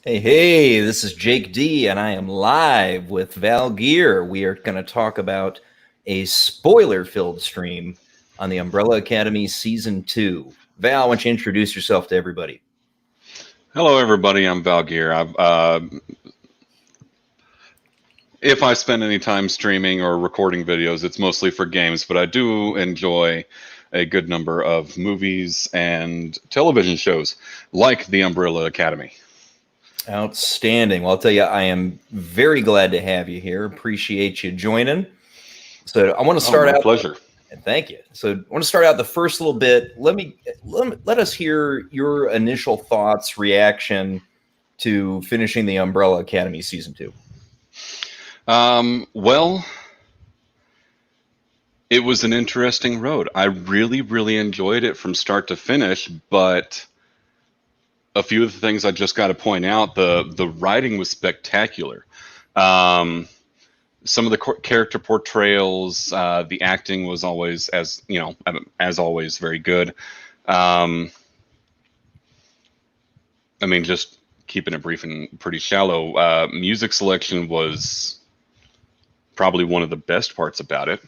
Hey, this is JakeD, and I am live with Valgyr. We are going to talk about a spoiler-filled stream on the Umbrella Academy Season 2. Val, why don't you introduce yourself to everybody? Hello, everybody. I'm Valgyr. If I spend any time streaming or recording videos, it's mostly for games, but I do enjoy a good number of movies and television shows like the Umbrella Academy. Outstanding. Well, I'll tell you, I am very glad to have you here. Appreciate you joining. So I want to start out. Pleasure. Thank you. So I want to start out the first little bit. Let us hear your initial thoughts, reaction to finishing the Umbrella Academy Season 2. Well, it was an interesting road. I really, really enjoyed it from start to finish, but a few of the things I just got to point out, the writing was spectacular. Some of the character portrayals, the acting was always, as always, very good. I mean, just keeping it brief and pretty shallow, music selection was probably one of the best parts about it.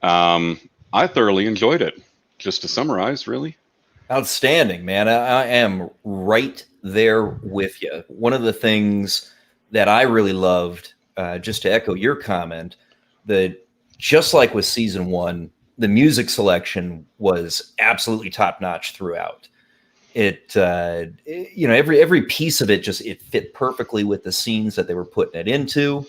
I thoroughly enjoyed it. Just to summarize, really. Outstanding, man. I am right there with you. One of the things that I really loved, just to echo your comment, that just like with Season 1, the music selection was absolutely top-notch throughout. Every piece of it it fit perfectly with the scenes that they were putting it into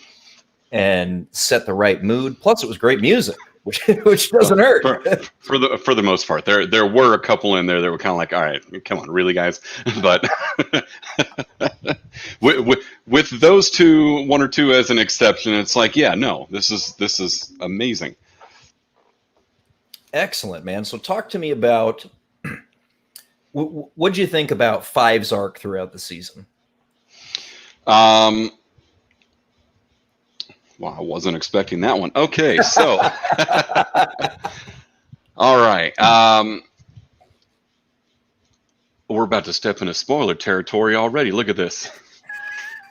and set the right mood. Plus, it was great music, which doesn't hurt. For the most part. There were a couple in there that were kind of like, all right, come on, really, guys? But with those two, one or two as an exception, it's like, yeah, no, this is amazing. Excellent, man. So talk to me about what do you think about Five's arc throughout the season? Well, I wasn't expecting that one. Okay, so all right. We're about to step into spoiler territory already. Look at this.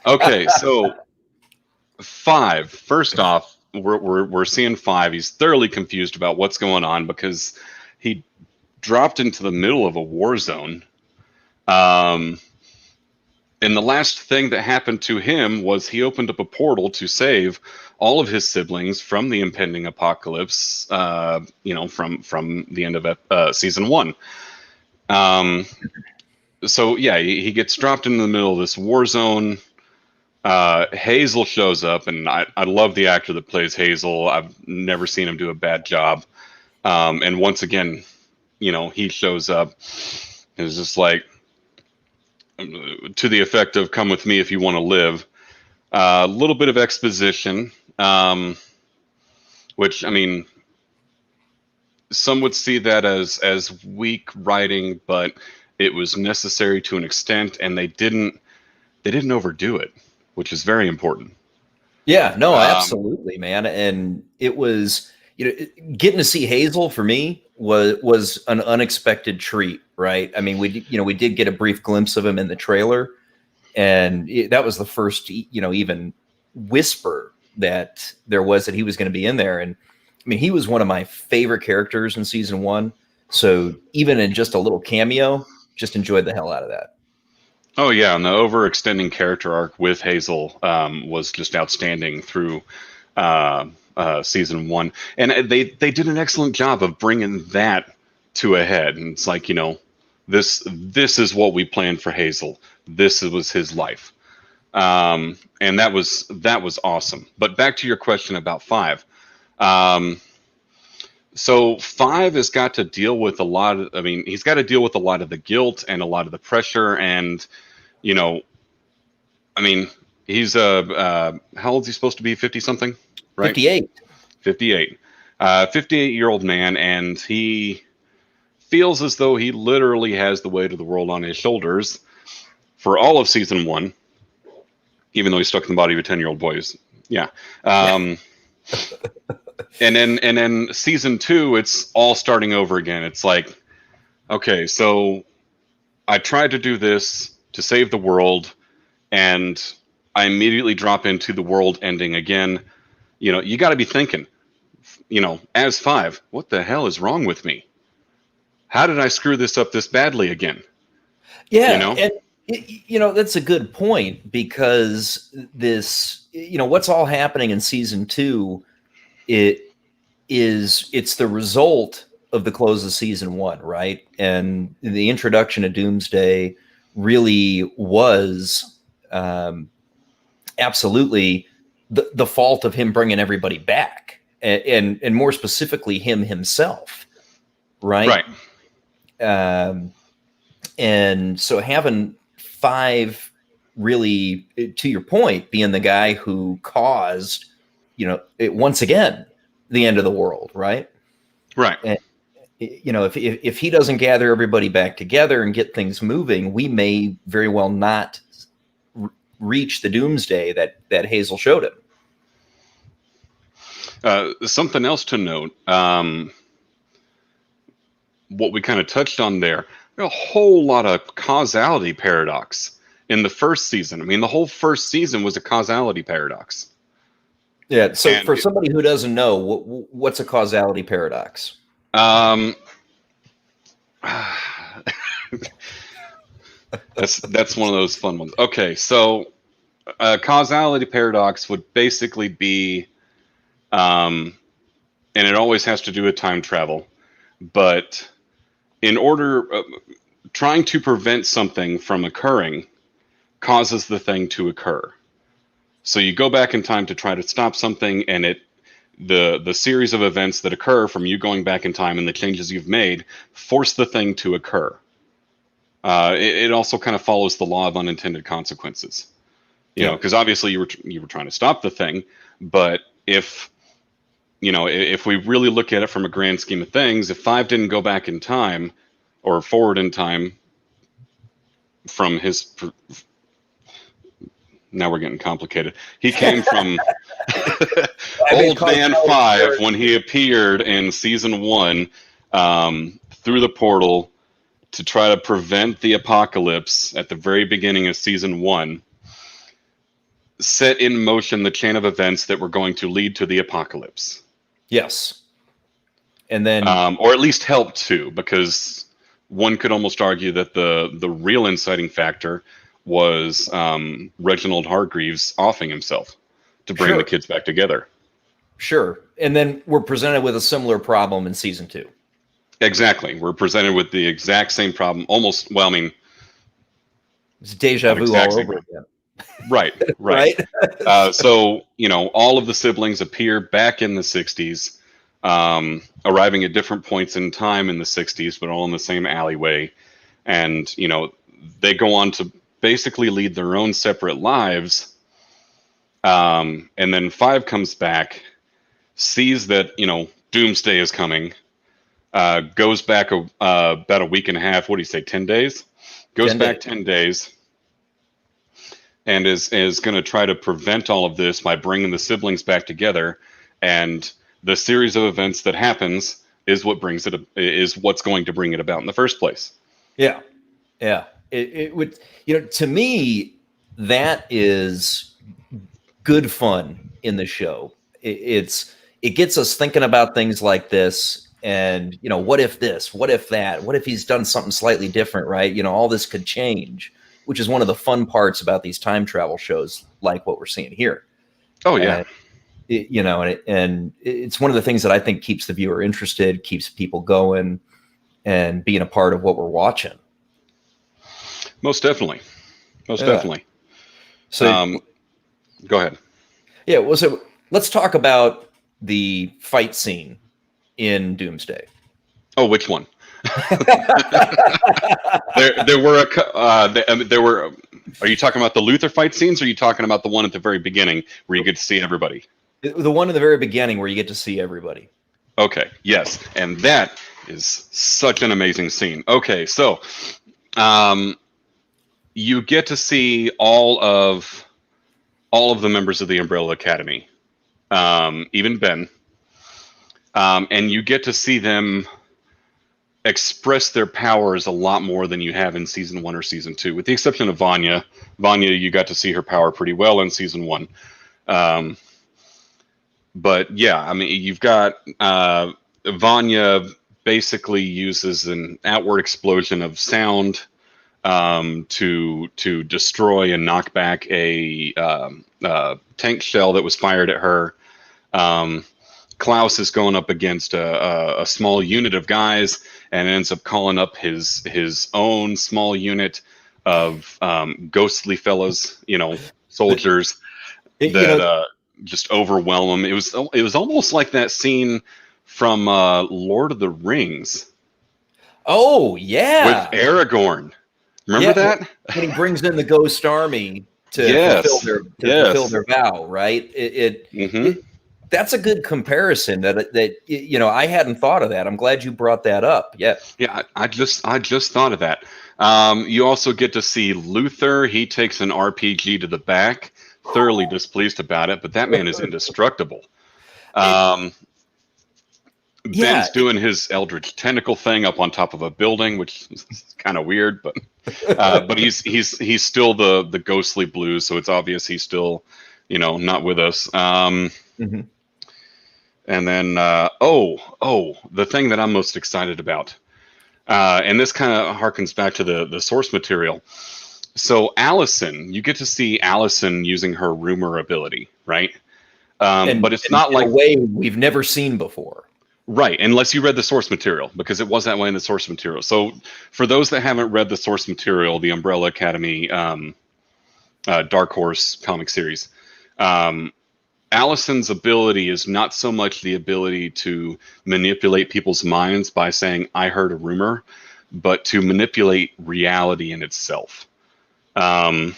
Okay, so Five. First off, we're seeing Five. He's thoroughly confused about what's going on because he dropped into the middle of a war zone. And the last thing that happened to him was he opened up a portal to save all of his siblings from the impending apocalypse, from the end of Season 1. So, yeah, he gets dropped into the middle of this war zone. Hazel shows up, and I love the actor that plays Hazel. I've never seen him do a bad job. And once again, he shows up and is just like, to the effect of "Come with me if you want to live." A little bit of exposition, which, I mean, some would see that as weak writing, but it was necessary to an extent, and they didn't overdo it, which is very important. Yeah, no, absolutely, man. And it was, getting to see Hazel for me was an unexpected treat, right? I mean, we did get a brief glimpse of him in the trailer, and that was the first, even whisper that there was that he was going to be in there. And I mean, he was one of my favorite characters in Season 1. So even in just a little cameo, just enjoyed the hell out of that. Oh yeah, and the overextending character arc with Hazel was just outstanding through Season 1, and they did an excellent job of bringing that to a head. And it's like, this is what we planned for Hazel. This was his life. And that was awesome. But back to your question about 5. So 5 has got to deal with a lot of, he's got to deal with a lot of the guilt and a lot of the pressure. And, he's how old is he supposed to be? 50 something, right? 58. 58. 58-year-old man. And he feels as though he literally has the weight of the world on his shoulders for all of season 1, even though he's stuck in the body of a 10-year-old boy. Yeah. And then season 2, it's all starting over again. It's like, okay, so I tried to do this to save the world, and I immediately drop into the world ending again. You got to be thinking, as 5, what the hell is wrong with me? How did I screw this up this badly again? Yeah, and that's a good point, because this, what's all happening in season 2, it's the result of the close of season 1, right? And the introduction of Doomsday really was absolutely the fault of him bringing everybody back, and more specifically him himself, right? Right. And so having 5 really, to your point, being the guy who caused, once again, the end of the world, right? Right. And, if he doesn't gather everybody back together and get things moving, we may very well not reach the doomsday that Hazel showed him. Something else to note, what we kind of touched on there, a whole lot of causality paradox in the first season. The whole first season was a causality paradox. Yeah. So for somebody who doesn't know, what's a causality paradox? That's one of those fun ones. Okay, so a causality paradox would basically be, and it always has to do with time travel, but in order, trying to prevent something from occurring causes the thing to occur. So you go back in time to try to stop something, and the series of events that occur from you going back in time and the changes you've made force the thing to occur. It also kind of follows the law of unintended consequences, because obviously you were trying to stop the thing, but if we really look at it from a grand scheme of things, if 5 didn't go back in time or forward in time from his, now we're getting complicated. He came from old man 5 when he appeared in season 1 through the portal to try to prevent the apocalypse at the very beginning of season 1, set in motion the chain of events that were going to lead to the apocalypse. Yes. And then, or at least help to, because one could almost argue that the real inciting factor was Reginald Hargreaves offing himself to bring the kids back together. Sure. And then we're presented with a similar problem in season 2. Exactly. We're presented with the exact same problem. Almost, well, it's deja vu all over again. Right. Right. So, all of the siblings appear back in the 60s, arriving at different points in time in the 60s, but all in the same alleyway. And, they go on to basically lead their own separate lives. And then 5 comes back, sees that, Doomsday is coming, goes back about a week and a half. What do you say, 10 days? Goes 10 back days. 10 days. And is going to try to prevent all of this by bringing the siblings back together, and the series of events that happens is what's going to bring it about in the first place. Yeah, yeah. It would, to me, that is good fun in the show. It gets us thinking about things like this, and what if this, what if that, what if he's done something slightly different, right? All this could change, which is one of the fun parts about these time travel shows, like what we're seeing here. Oh, yeah. And it's one of the things that I think keeps the viewer interested, keeps people going, and being a part of what we're watching. Most definitely. Most Yeah. definitely. So Go ahead. yeah, well, so let's talk about the fight scene in Doomsday. Oh, which one? There were there were. Are you talking about the Luther fight scenes, or are you talking about the one at the very beginning where you get to see everybody? The one in the very beginning where you get to see everybody. Okay, yes, and that is such an amazing scene. Okay, so um, you get to see all of the members of the Umbrella Academy, even Ben, and you get to see them express their powers a lot more than you have in season 1 or season 2, with the exception of Vanya. Vanya, you got to see her power pretty well in season 1. Um, but yeah, I mean, you've got Vanya basically uses an outward explosion of sound to destroy and knock back a tank shell that was fired at her. Klaus is going up against a small unit of guys and ends up calling up his own small unit of ghostly fellows, soldiers that just overwhelm him. It was almost like that scene from Lord of the Rings Oh with yeah, Aragorn. Remember yeah. that? When he brings in the Ghost Army to Yes. fulfill Yes. their vow, right? Hmm. That's a good comparison. I hadn't thought of that. I'm glad you brought that up. Yeah. Yeah, I just thought of that. You also get to see Luther. He takes an RPG to the back, thoroughly displeased about it, but that man is indestructible. It, Um, yeah. Ben's doing his Eldritch Tentacle thing up on top of a building, which is kind of weird, but he's still the ghostly blues, so it's obvious he's still, not with us. Mhm. And then the thing that I'm most excited about. And this kind of harkens back to the source material. So Allison, you get to see Allison using her rumor ability, right? But it's And not in a like way we've never seen before. right, unless you read the source material, because it was that way in the source material. So for those that haven't read the source material, the Umbrella Academy Dark Horse comic series, um, Allison's ability is not so much the ability to manipulate people's minds by saying, I heard a rumor, but to manipulate reality in itself. Um, And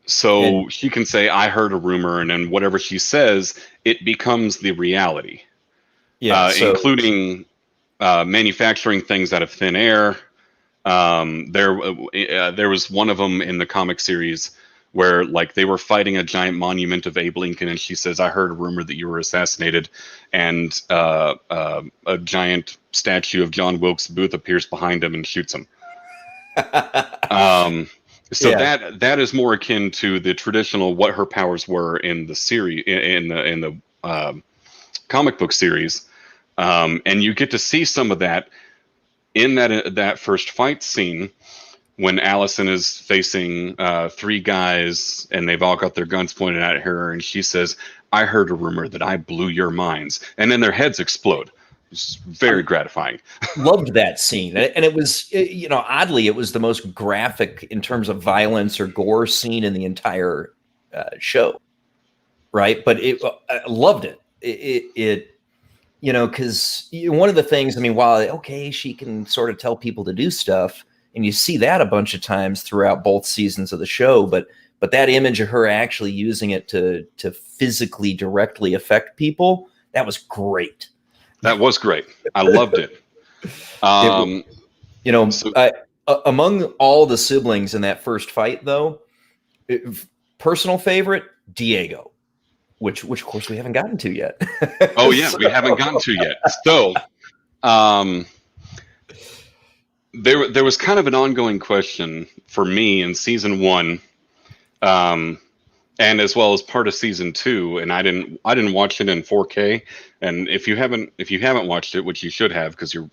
so she can say, I heard a rumor, and then whatever she says, it becomes the reality, yeah, so including manufacturing things out of thin air. There was one of them in the comic series where like they were fighting a giant monument of Abe Lincoln, and she says, "I heard a rumor that you were assassinated," and a giant statue of John Wilkes Booth appears behind him and shoots him. Um, so yeah. that is more akin to the traditional what her powers were in the series in the comic book series, and you get to see some of that in that first fight scene when Allison is facing three guys and they've all got their guns pointed at her, and she says, "I heard a rumor that I blew your minds," and then their heads explode. It's very gratifying. Loved that scene, and it was oddly it was the most graphic in terms of violence or gore scene in the entire show, right? But I loved it. Because one of the things, I mean, while okay, she can sort of tell people to do stuff, and you see that a bunch of times throughout both seasons of the show, but that image of her actually using it to physically directly affect people, that was great. That was great. I loved it. It, So among all the siblings in that first fight, though, personal favorite, Diego, which of course we haven't gotten to yet. oh yeah, we haven't gotten to yet. So um, there was kind of an ongoing question for me in season 1. And as well as part of season 2, and I didn't watch it in 4K. And if you haven't watched it, which you should have because you're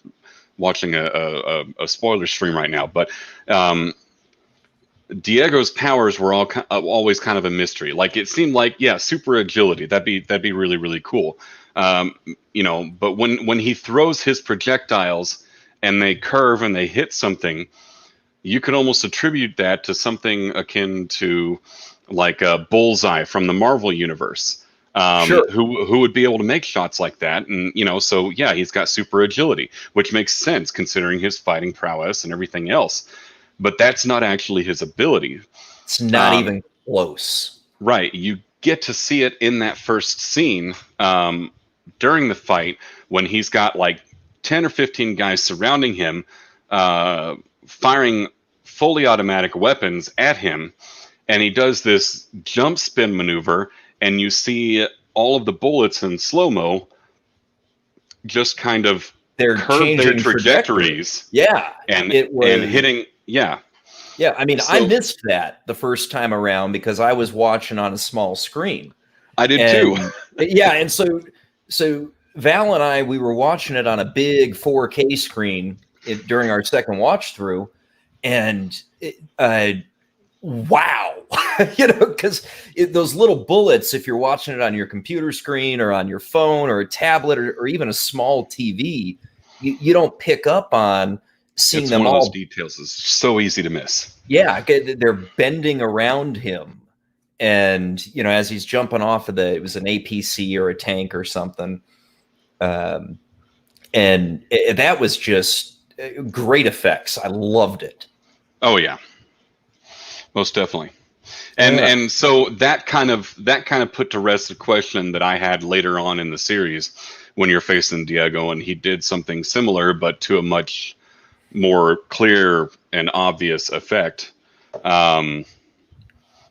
watching a spoiler stream right now, but Diego's powers were always kind of a mystery. Like it seemed like super agility, that'd be really really cool, But when he throws his projectiles and they curve and they hit something, you could almost attribute that to something akin to like a Bullseye from the Marvel universe, Sure. who would be able to make shots like that. And, so yeah, he's got super agility, which makes sense considering his fighting prowess and everything else. But that's not actually his ability. It's not even close. Right. You get to see it in that first scene during the fight when he's got like 10 or 15 guys surrounding him, firing fully automatic weapons at him. And he does this jump spin maneuver, and you see all of the bullets in slow-mo just kind of curve their trajectories. Yeah. And hitting, yeah. Yeah, I mean, I missed that the first time around because I was watching on a small screen. I did too. Yeah, and so Val and I, we were watching it on a big 4K screen during our second watch through, and wow, because those little bullets, if you're watching it on your computer screen or on your phone or a tablet or even a small TV, you don't pick up on seeing it's them one all. Of those details is so easy to miss. Yeah, they're bending around him, and as he's jumping off of it was an APC or a tank or something, and that was just great effects. I loved it. Oh yeah, most definitely. And so that kind of put to rest the question that I had later on in the series when you're facing Diego, and he did something similar but to a much more clear and obvious effect. And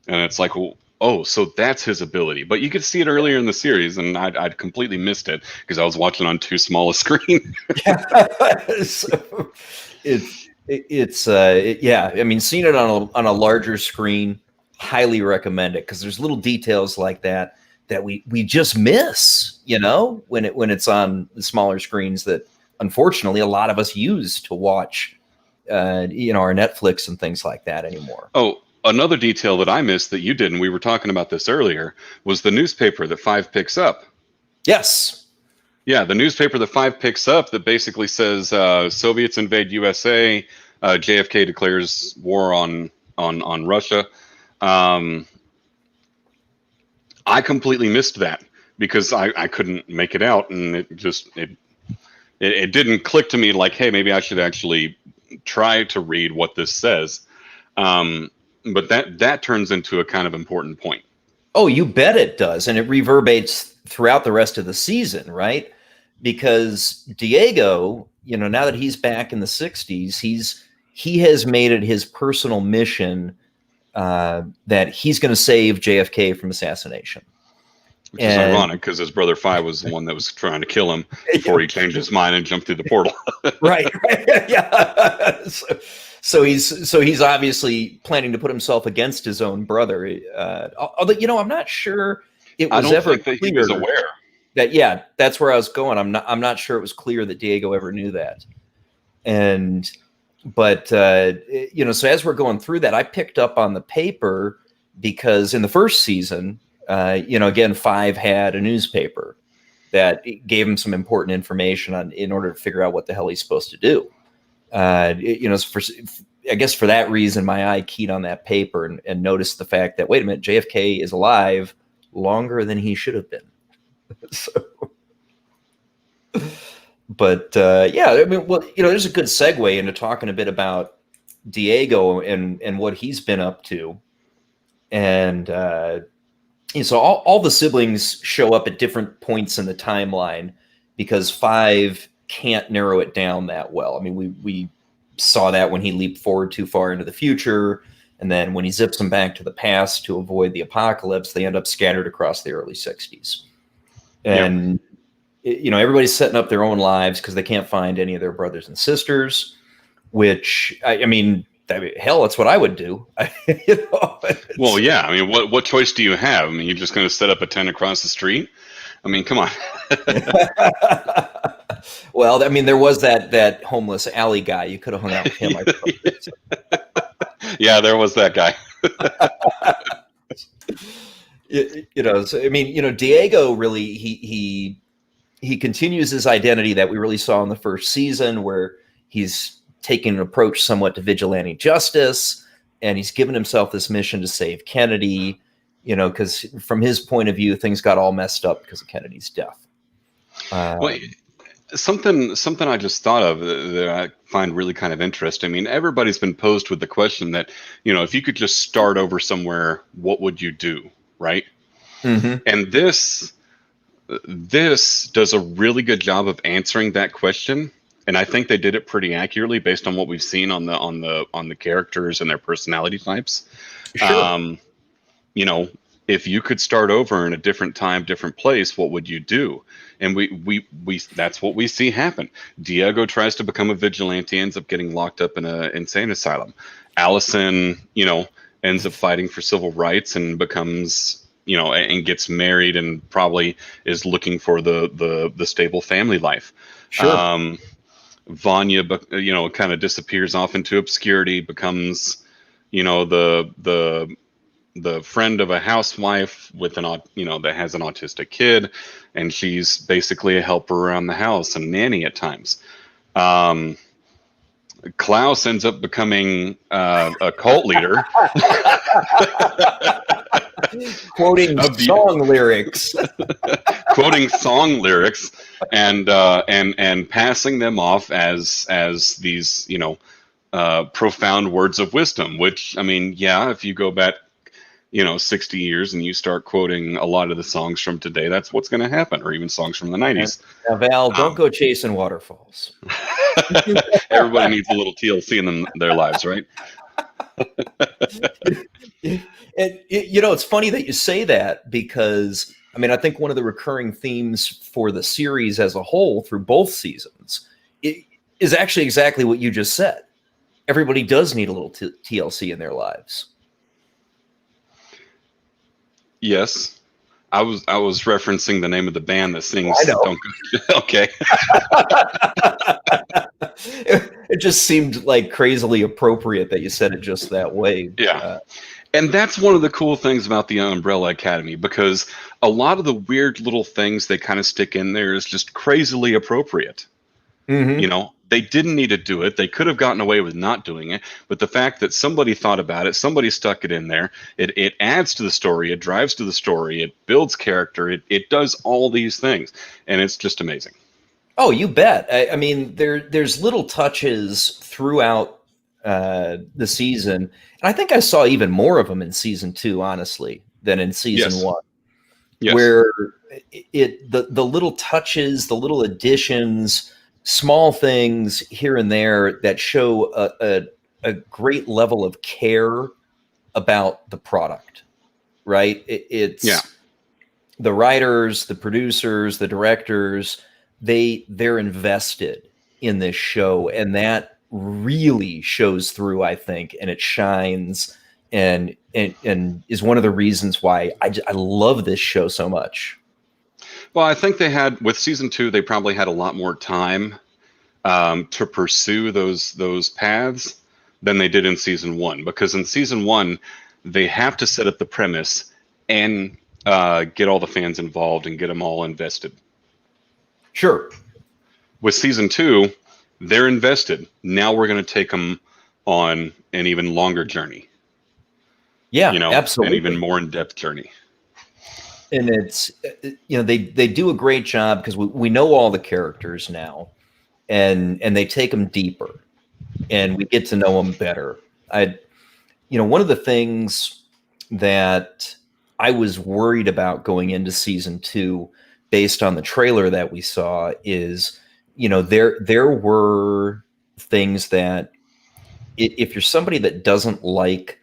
it's like, oh, so that's his ability. But you could see it earlier in the series, and I'd completely missed it because I was watching on too small a screen. So yeah. I mean, seeing it on a larger screen, highly recommend it because there's little details like that we just miss, when it's on the smaller screens that unfortunately a lot of us use to watch our Netflix and things like that anymore. Oh, another detail that I missed that you didn't, we were talking about this earlier, was the newspaper that 5 picks up. Yes. Yeah, the newspaper that 5 picks up that basically says Soviets invade USA, JFK declares war on Russia. I completely missed that because I couldn't make it out, and it didn't click to me like, hey, maybe I should actually try to read what this says. But that turns into a kind of important point. Oh, you bet it does. And it reverberates throughout the rest of the season, right? Because Diego, now that he's back in the 60s, he has made it his personal mission that he's going to save JFK from assassination. Which is ironic because his brother 5 was the one that was trying to kill him before he changed his mind and jumped through the portal. Right. Yeah. So he's obviously planning to put himself against his own brother. Although I'm not sure it was ever clear he was aware that. Yeah, that's where I was going. I'm not sure it was clear that Diego ever knew that. But so as we're going through that, I picked up on the paper because in the first season, again, 5 had a newspaper that gave him some important information in order to figure out what the hell he's supposed to do. I guess for that reason, my eye keyed on that paper and noticed the fact that, wait a minute, JFK is alive longer than he should have been. But yeah, I mean, well, there's a good segue into talking a bit about Diego and what he's been up to. And so all the siblings show up at different points in the timeline because 5 can't narrow it down that well. I mean, we saw that when he leaped forward too far into the future, and then when he zips them back to the past to avoid the apocalypse, they end up scattered across the early 60s. And everybody's setting up their own lives because they can't find any of their brothers and sisters, which I mean, hell, that's what I would do. Well, yeah. I mean, what choice do you have? I mean, you're just going to set up a tent across the street? I mean, come on. Well, I mean, there was that homeless alley guy. You could have hung out with him. Yeah, there was that guy. So, I mean, Diego really he continues his identity that we really saw in the first season, where he's taking an approach somewhat to vigilante justice, and he's given himself this mission to save Kennedy, because from his point of view, things got all messed up because of Kennedy's death. Well, something I just thought of that I find really kind of interesting. I mean, everybody's been posed with the question that, if you could just start over somewhere, what would you do, right? Mm-hmm. And this does a really good job of answering that question, and I think they did it pretty accurately based on what we've seen on the characters and their personality types. Sure. If you could start over in a different time, different place, what would you do? And we that's what we see happen. Diego tries to become a vigilante, ends up getting locked up in an insane asylum. Allison, ends up fighting for civil rights and becomes, and gets married and probably is looking for the stable family life. Sure. Vanya, kind of disappears off into obscurity, becomes, the friend of a housewife with that has an autistic kid, and she's basically a helper around the house and nanny at times. Klaus ends up becoming a cult leader. Quoting song lyrics. Quoting song lyrics and passing them off as these, profound words of wisdom, which, I mean, yeah, if you go back 60 years and you start quoting a lot of the songs from today, that's what's going to happen, or even songs from the 90s. Now, Val, don't go chasing waterfalls. Everybody needs a little TLC in their lives, right? And it's funny that you say that, because I mean, I think one of the recurring themes for the series as a whole through both seasons is actually exactly what you just said. Everybody does need a little TLC in their lives. Yes, I was referencing the name of the band that sings. I know. Okay. It just seemed like crazily appropriate that you said it just that way. Yeah. And that's one of the cool things about the Umbrella Academy, because a lot of the weird little things they kind of stick in there is just crazily appropriate. Mm-hmm. They didn't need to do it. They could have gotten away with not doing it. But the fact that somebody thought about it, somebody stuck it in there, it adds to the story, it drives to the story, it builds character, it does all these things. And it's just amazing. Oh, you bet. I mean, there's little touches throughout the season. And I think I saw even more of them in season 2, honestly, than in season 1. Yes. Where the little touches, the little additions, small things here and there that show a great level of care about the product, right? It's the writers, the producers, the directors, they're invested in this show, and that really shows through, I think, and it shines and is one of the reasons why I love this show so much. Well, I think they had, with season 2, they probably had a lot more time to pursue those paths than they did in season 1, because in season 1 they have to set up the premise and get all the fans involved and get them all invested. Sure. With season 2, they're invested. Now we're going to take them on an even longer journey. Yeah, absolutely. An even more in-depth journey. And it's, they do a great job, because we know all the characters now, and they take them deeper, and we get to know them better. One of the things that I was worried about going into season 2, based on the trailer that we saw, is, there were things that, if you're somebody that doesn't like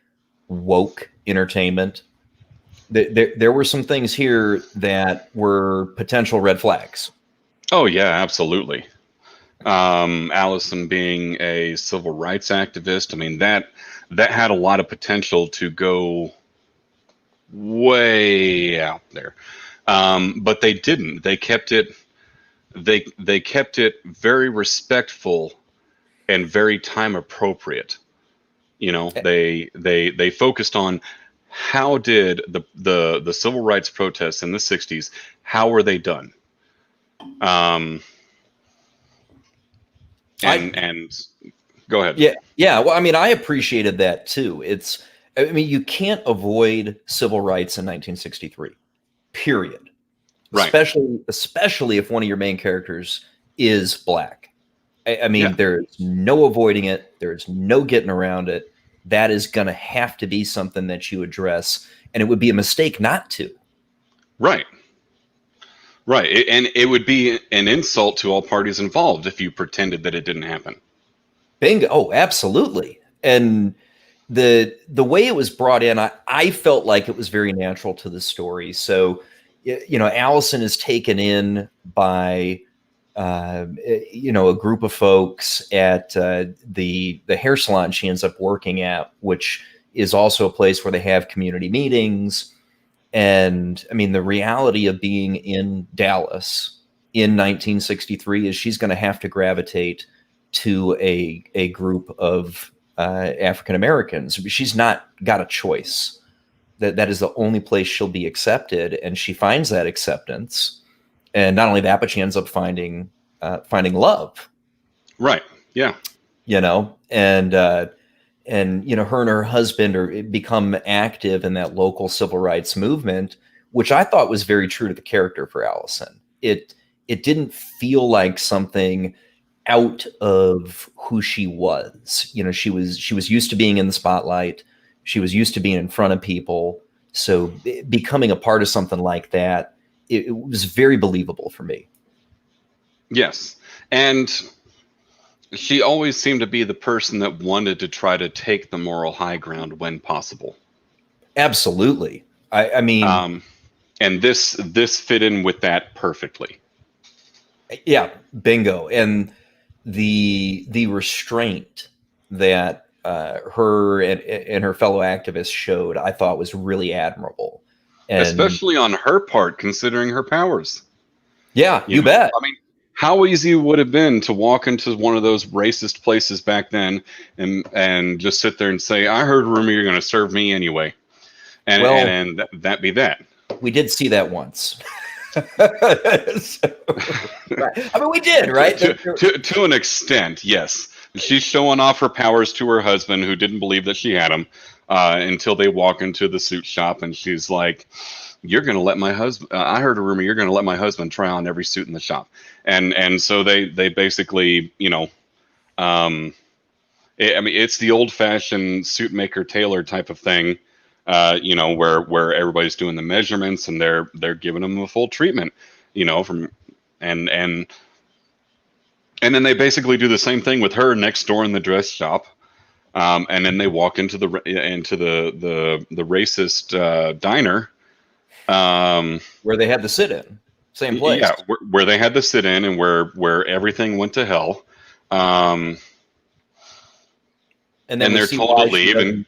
woke entertainment, there were some things here that were potential red flags. Oh yeah, absolutely. Allison being a civil rights activist, I mean, that had a lot of potential to go way out there. But they didn't. They kept it very respectful and very time appropriate. They focused on, how did the civil rights protests in the 60s, how were they done? Go ahead. Yeah. Well, I mean, I appreciated that too. I mean, you can't avoid civil rights in 1963, period. Right. Especially if one of your main characters is black. I Yeah. mean, there's no avoiding it. There's no getting around it. That is going to have to be something that you address, and it would be a mistake not to. Right. Right. And it would be an insult to all parties involved if you pretended that it didn't happen. Bingo. Oh, absolutely. And the way it was brought in, I felt like it was very natural to the story. So, Allison is taken in by a group of folks at the hair salon she ends up working at, which is also a place where they have community meetings. And I mean, the reality of being in Dallas in 1963 is she's going to have to gravitate to a group of African Americans. She's not got a choice. That is the only place she'll be accepted, and she finds that acceptance. And not only that, but she ends up finding love. Right. Yeah. And her and her husband become active in that local civil rights movement, which I thought was very true to the character for Allison. It didn't feel like something out of who she was. She was used to being in the spotlight. She was used to being in front of people. So becoming a part of something like that, it was very believable for me. Yes. And she always seemed to be the person that wanted to try to take the moral high ground when possible. Absolutely. I mean, and this fit in with that perfectly. Yeah, bingo. And the restraint that her and her fellow activists showed, I thought was really admirable. And especially on her part, considering her powers. Yeah, you bet. I mean, how easy would it have been to walk into one of those racist places back then and just sit there and say, I heard a rumor you're going to serve me anyway. And that be that. We did see that once. So, right. I mean, we did, right? To an extent, yes. She's showing off her powers to her husband, who didn't believe that she had them, until they walk into the suit shop, and she's like, "You're going to let my husband? I heard a rumor you're going to let my husband try on every suit in the shop." And so they basically, I mean, it's the old fashioned suit maker tailor type of thing. Where everybody's doing the measurements and they're giving them a full treatment, and then they basically do the same thing with her next door in the dress shop, and then they walk into the racist diner, where they had the sit-in, same place. Yeah, where they had the sit-in and where everything went to hell, and then they're told to leave.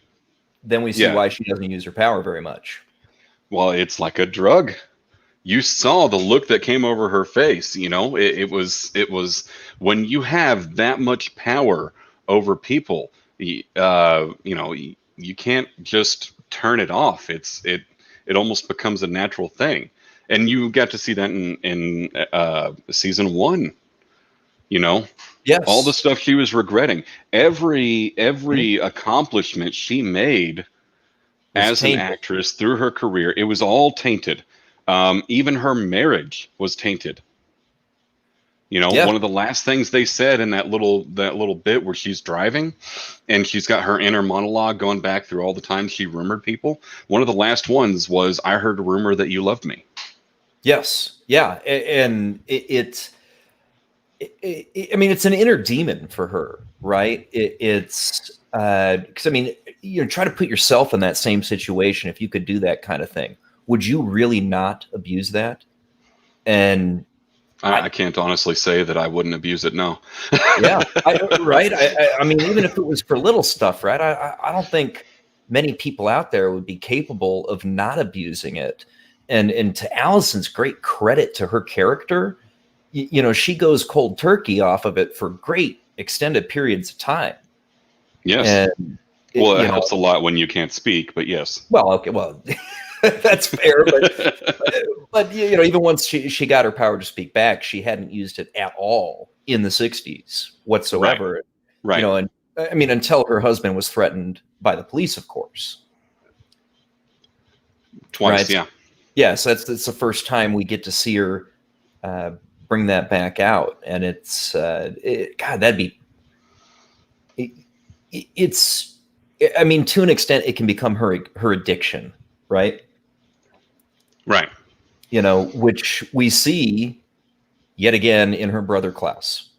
Then we see why she doesn't use her power very much. Well, it's like a drug. You saw the look that came over her face. It was when you have that much power over people, you can't just turn it off. It almost becomes a natural thing. And you got to see that in season 1. Yes. All the stuff she was regretting, every accomplishment she made as an actress through her career, it was all tainted. Even her marriage was tainted. One of the last things they said in that little bit where she's driving and she's got her inner monologue going back through all the times she rumored people. One of the last ones was, "I heard a rumor that you loved me." Yes. Yeah. And I mean, it's an inner demon for her, right? It's because I mean, try to put yourself in that same situation. If you could do that kind of thing, would you really not abuse that? And I can't honestly say that I wouldn't abuse it. No. Yeah. Right. I mean, even if it was for little stuff, right? I don't think many people out there would be capable of not abusing it. And to Allison's great credit to her character, she goes cold turkey off of it for great extended periods of time. Yes. And it helps a lot when you can't speak, but yes. Well, okay. Well, that's fair. But even once she got her power to speak back, she hadn't used it at all in the 60s whatsoever. Right. I mean, until her husband was threatened by the police, of course. Twice, Right? yeah. Yes, that's the first time we get to see her bring that back out, and it's God, that'd be it's. I mean, to an extent, it can become her addiction, right? Right. You know, which we see yet again in her brother Klaus,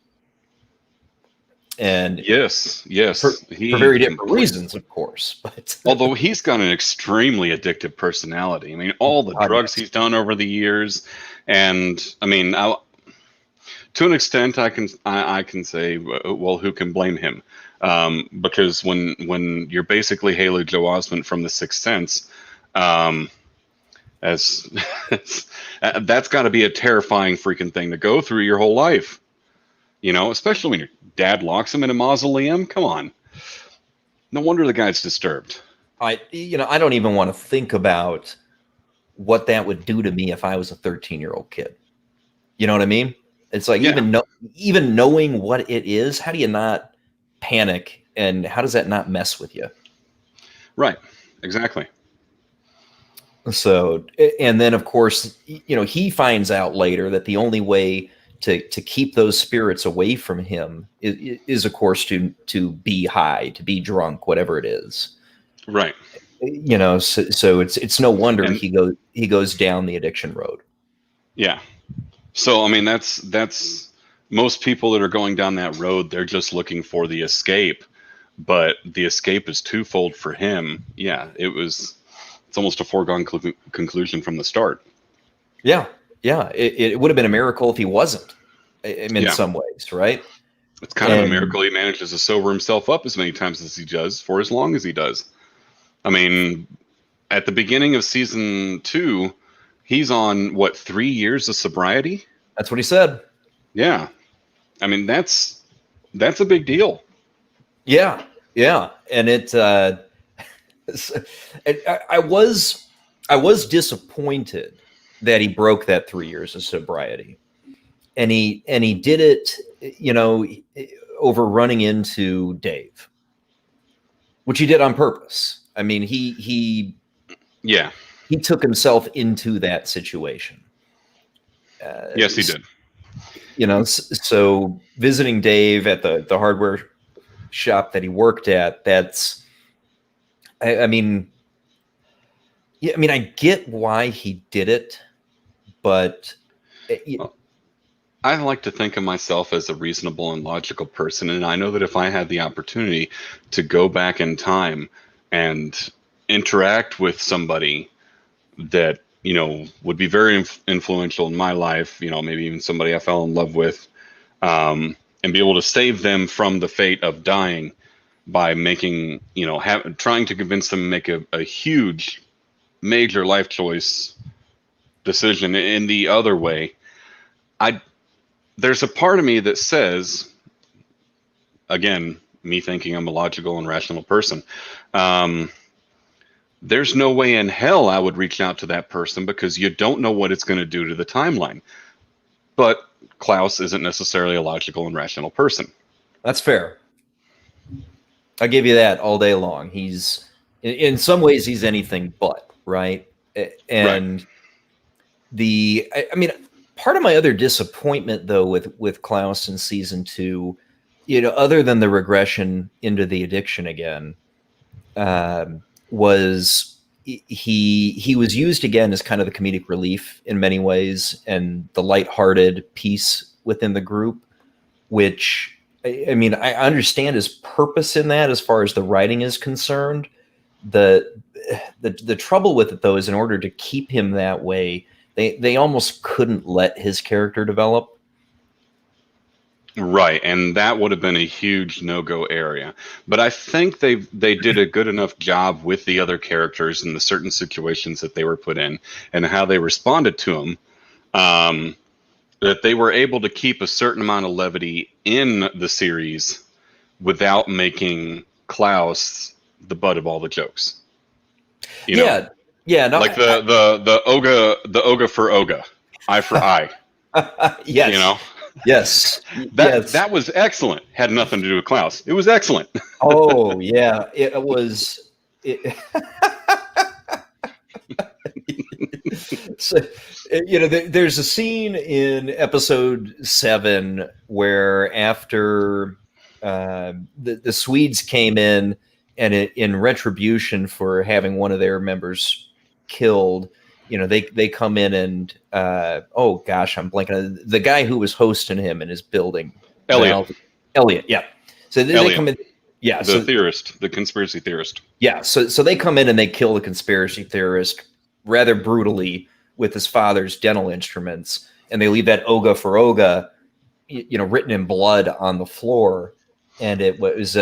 and Yes, for he very different reasons, of course. But although he's got an extremely addictive personality. I mean, all the God, drugs yes. he's done over the years, and I mean, to an extent, I can say, well, who can blame him? Because when you're basically Haley Joel Osment from The Sixth Sense, as that's got to be a terrifying freaking thing to go through your whole life. You know, especially when your dad locks him in a mausoleum. Come on. No wonder the guy's disturbed. I don't even want to think about what that would do to me if I was a 13-year-old kid. You know what I mean? It's like Yeah. even knowing what it is, how do you not panic, and how does that not mess with you? Right. Exactly. So, and then of course, he finds out later that the only way to keep those spirits away from him is of course to be high, to be drunk, whatever it is. Right. So it's no wonder And he goes down the addiction road. yeah. So I mean, that's most people that are going down that road. They're just looking for the escape, but the escape is twofold for him. Yeah, it's almost a foregone conclusion from the start. Yeah, yeah. It would have been a miracle if he wasn't. In Yeah. some ways, right? It's kind of a miracle he manages to sober himself up as many times as he does for as long as he does. I mean, at the beginning of season 2, he's on what, 3 years of sobriety? That's what he said. Yeah. I mean, that's a big deal. Yeah, yeah, and I was disappointed that he broke that 3 years of sobriety, and he did it, over running into Dave, which he did on purpose. I mean, he took himself into that situation. Yes, he did. So visiting Dave at the hardware shop that he worked at, I mean, yeah, I mean, I get why he did it, but I like to think of myself as a reasonable and logical person, and I know that if I had the opportunity to go back in time and interact with somebody that would be very influential in my life, maybe even somebody I fell in love with, and be able to save them from the fate of dying by making, trying to convince them to make a huge, major life choice decision in the other way. There's a part of me that says, again, me thinking I'm a logical and rational person, there's no way in hell I would reach out to that person because you don't know what it's going to do to the timeline. But Klaus isn't necessarily a logical and rational person. That's fair. I give you that all day long. He's in some ways he's anything but, right? And I mean, part of my other disappointment though with Klaus in season 2, other than the regression into the addiction again, was he was used again as kind of the comedic relief in many ways and the lighthearted piece within the group, which I mean, I understand his purpose in that as far as the writing is concerned. The trouble with it though is in order to keep him that way, they almost couldn't let his character develop. Right, and that would have been a huge no-go area. But I think they did a good enough job with the other characters and the certain situations that they were put in and how they responded to them, that they were able to keep a certain amount of levity in the series without making Klaus the butt of all the jokes. Yeah. No, like the Oga for Oga, eye for eye. Yes. Yes. That Yes. that was excellent. Had nothing to do with Klaus. It was excellent. Oh yeah. It was. It, so, there's a scene in episode 7 where after the Swedes came in and in retribution for having one of their members killed, they come in and oh gosh, I'm blanking. The guy who was hosting him in his building, Elliot. Val, Elliot, yeah. So they come Elliot, in, yeah. the So theorist, the conspiracy theorist. yeah, so they come in and they kill the conspiracy theorist rather brutally with his father's dental instruments, and they leave that Oga for Oga, written in blood on the floor. And it was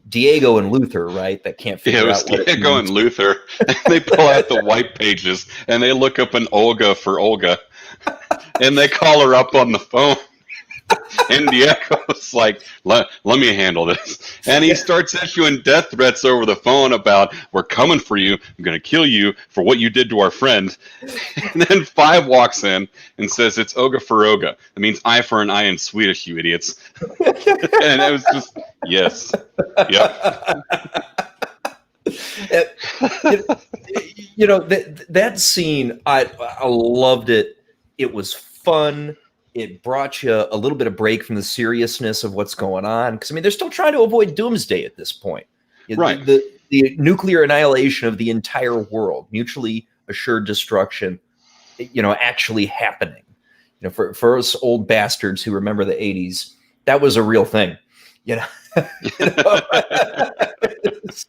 Diego and Luther, right? That can't Yeah, it figure was out what it Diego means. and Luther. And they pull out the white pages and they look up an Olga for Olga, and they call her up on the phone. And Diego's like, let me handle this. And he starts issuing death threats over the phone about, we're coming for you. I'm going to kill you for what you did to our friend. And then Five walks in and says, it's Oga for Oga. That means eye for an eye in Swedish, you idiots. And it was just, yes. Yep. That scene, I loved it. It was fun. It brought you a little bit of break from the seriousness of what's going on, because they're still trying to avoid doomsday at this point. Right. The nuclear annihilation of the entire world, mutually assured destruction, actually happening. For us old bastards who remember the 80s, that was a real thing. So,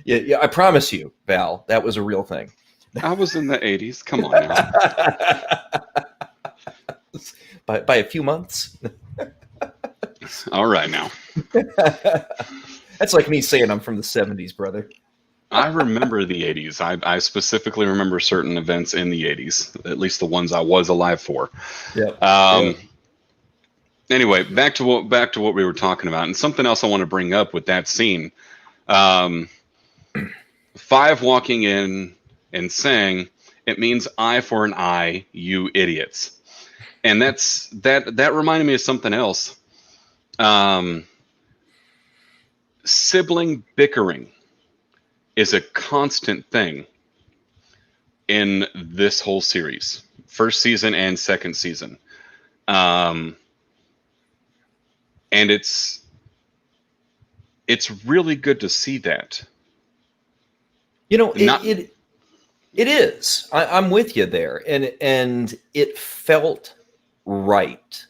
yeah, I promise you, Val, that was a real thing. I was in the 80s. Come on now. By a few months. All right now. That's like me saying I'm from the 70s, brother. I remember the 80s. I specifically remember certain events in the 80s, at least the ones I was alive for. Yeah. Anyway, back to what we were talking about, and something else I want to bring up with that scene. Five walking in and saying, "It means eye for an eye, you idiots," and that reminded me of something else. Sibling bickering is a constant thing in this whole series, first season and second season. And it's really good to see that. It is. I'm with you there, and it felt right.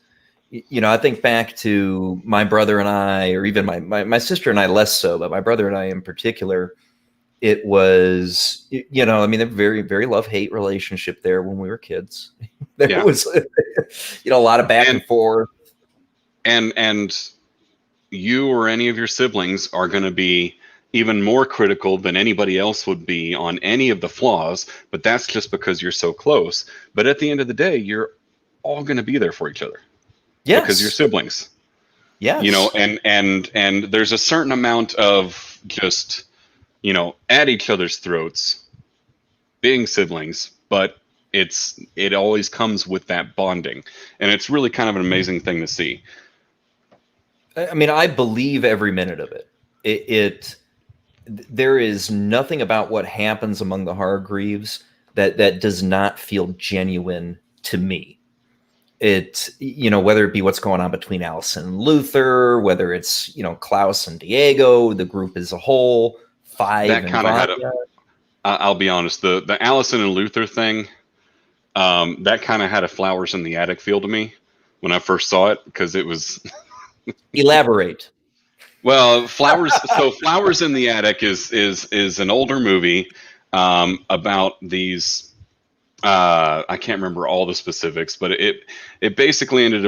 I think back to my brother and I, or even my sister and I less so, but my brother and I in particular. It was, a very, very love-hate relationship there when we were kids. There was, a lot of back and forth. And you or any of your siblings are going to be even more critical than anybody else would be on any of the flaws, but that's just because you're so close. But at the end of the day, you're all going to be there for each other. Yes. Because you're siblings. Yes. And there's a certain amount of just, at each other's throats, being siblings, but it always comes with that bonding, and it's really kind of an amazing thing to see. I believe every minute of it. There is nothing about what happens among the Hargreaves that does not feel genuine to me. Whether it be what's going on between Allison and Luther, whether it's Klaus and Diego, the group as a whole. Five that kind of had I'll be honest, the Allison and Luther thing, that kind of had a Flowers in the Attic feel to me when I first saw it, because it was Elaborate. Well, Flowers in the Attic is an older movie about these I can't remember all the specifics, but it basically ended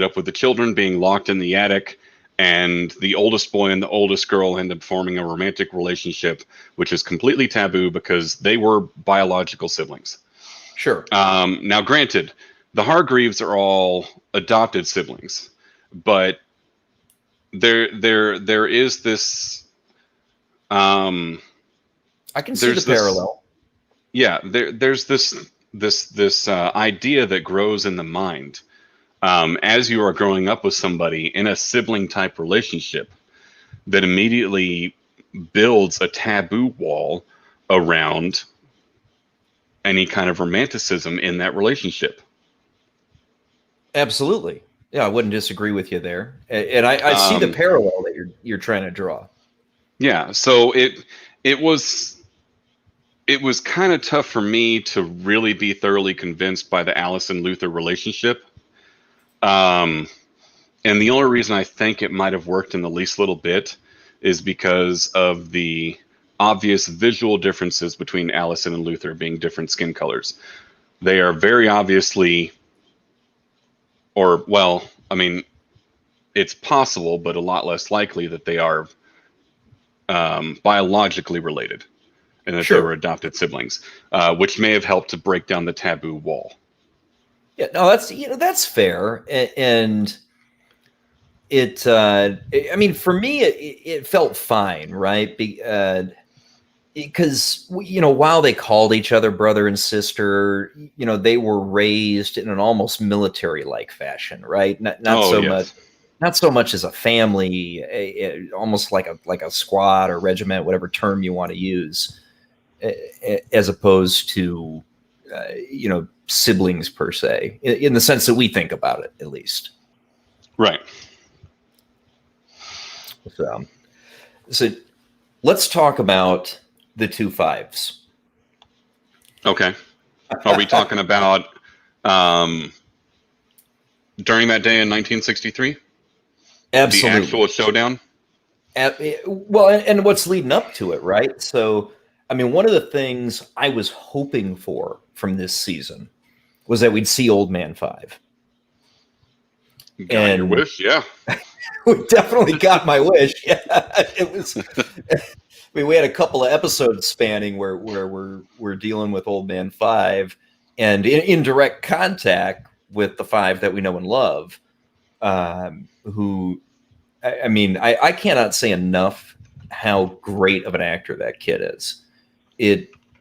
up with the children being locked in the attic, and the oldest boy and the oldest girl end up forming a romantic relationship, which is completely taboo because they were biological siblings. Sure. Now, granted, the Hargreaves are all adopted siblings, but there is this. I can see the parallel. Yeah, there's this idea that grows in the mind as you are growing up with somebody in a sibling type relationship, that immediately builds a taboo wall around any kind of romanticism in that relationship. Absolutely. Yeah, I wouldn't disagree with you there. And I see the parallel that you're trying to draw. Yeah, so it was kind of tough for me to really be thoroughly convinced by the Alice and Luther relationship. And the only reason I think it might have worked in the least little bit is because of the obvious visual differences between Allison and Luther being different skin colors. They are very obviously, or, well, I mean, it's possible, but a lot less likely that they are biologically related and that they were adopted siblings, which may have helped to break down the taboo wall. Yeah, no, that's fair. And it, I mean, for me, it felt fine, right? Because, while they called each other brother and sister, they were raised in an almost military-like fashion, right? Not so much as a family, almost like a squad or regiment, whatever term you want to use, as opposed to, siblings per se, in the sense that we think about it, at least. Right. So let's talk about the 2 5s. Okay. Are we talking about during that day in 1963? Absolutely. The actual showdown? Well, and what's leading up to it, right? So, I mean, one of the things I was hoping for from this season was that we'd see Old Man 5. Got your wish, yeah. We definitely got my wish. Yeah, it was. I mean, we had a couple of episodes spanning where we're dealing with Old Man 5, and in direct contact with the 5 that we know and love. Who, I mean, I cannot say enough how great of an actor that kid is.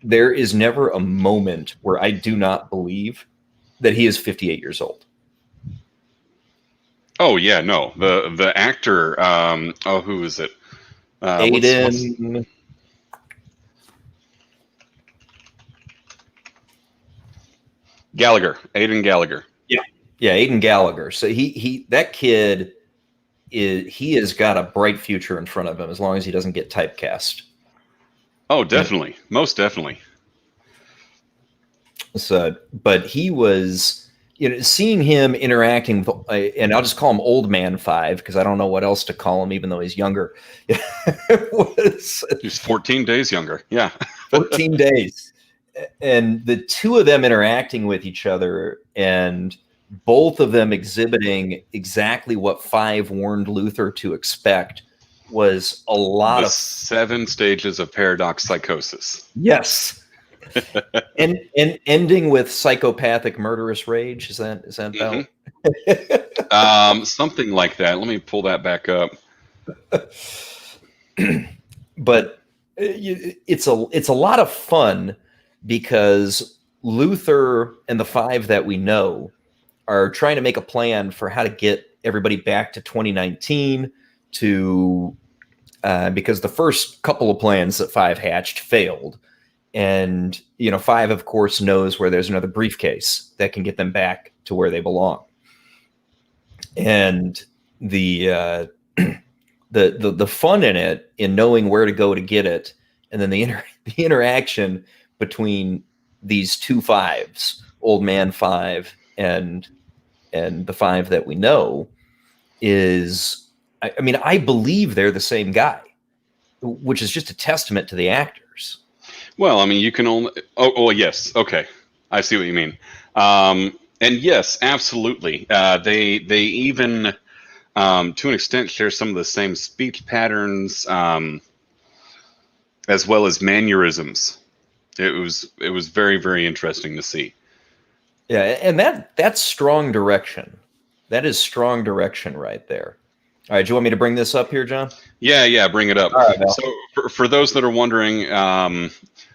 There is never a moment where I do not believe that he is 58 years old. Oh yeah, no. The actor, who is it? Aiden. Gallagher. Aiden Gallagher. Yeah, Aiden Gallagher. So that kid he has got a bright future in front of him as long as he doesn't get typecast. Oh, definitely. Most definitely. So, but he was, seeing him interacting with, and I'll just call him Old Man 5 because I don't know what else to call him, even though he's younger. He's 14 days younger. Yeah. 14 days. And the two of them interacting with each other and both of them exhibiting exactly what 5 warned Luther to expect was a lot of 7 stages of paradox psychosis. Yes. and ending with psychopathic murderous rage. Is that something like that. Let me pull that back up. But it's a lot of fun because Luther and the 5 that we know are trying to make a plan for how to get everybody back to 2019 because the first couple of plans that 5 hatched failed. And, 5, of course, knows where there's another briefcase that can get them back to where they belong. And the fun in it, in knowing where to go to get it, and then the interaction between these 2 5s, Old Man 5 and the 5 that we know, is, I mean, I believe they're the same guy, which is just a testament to the actors. Well, I mean, you can only. Oh, yes. Okay, I see what you mean. And yes, absolutely. They even, to an extent, share some of the same speech patterns, as well as mannerisms. It was very, very interesting to see. Yeah, and that's strong direction. That is strong direction right there. All right, do you want me to bring this up here, John? Yeah, bring it up. Right, so for those that are wondering,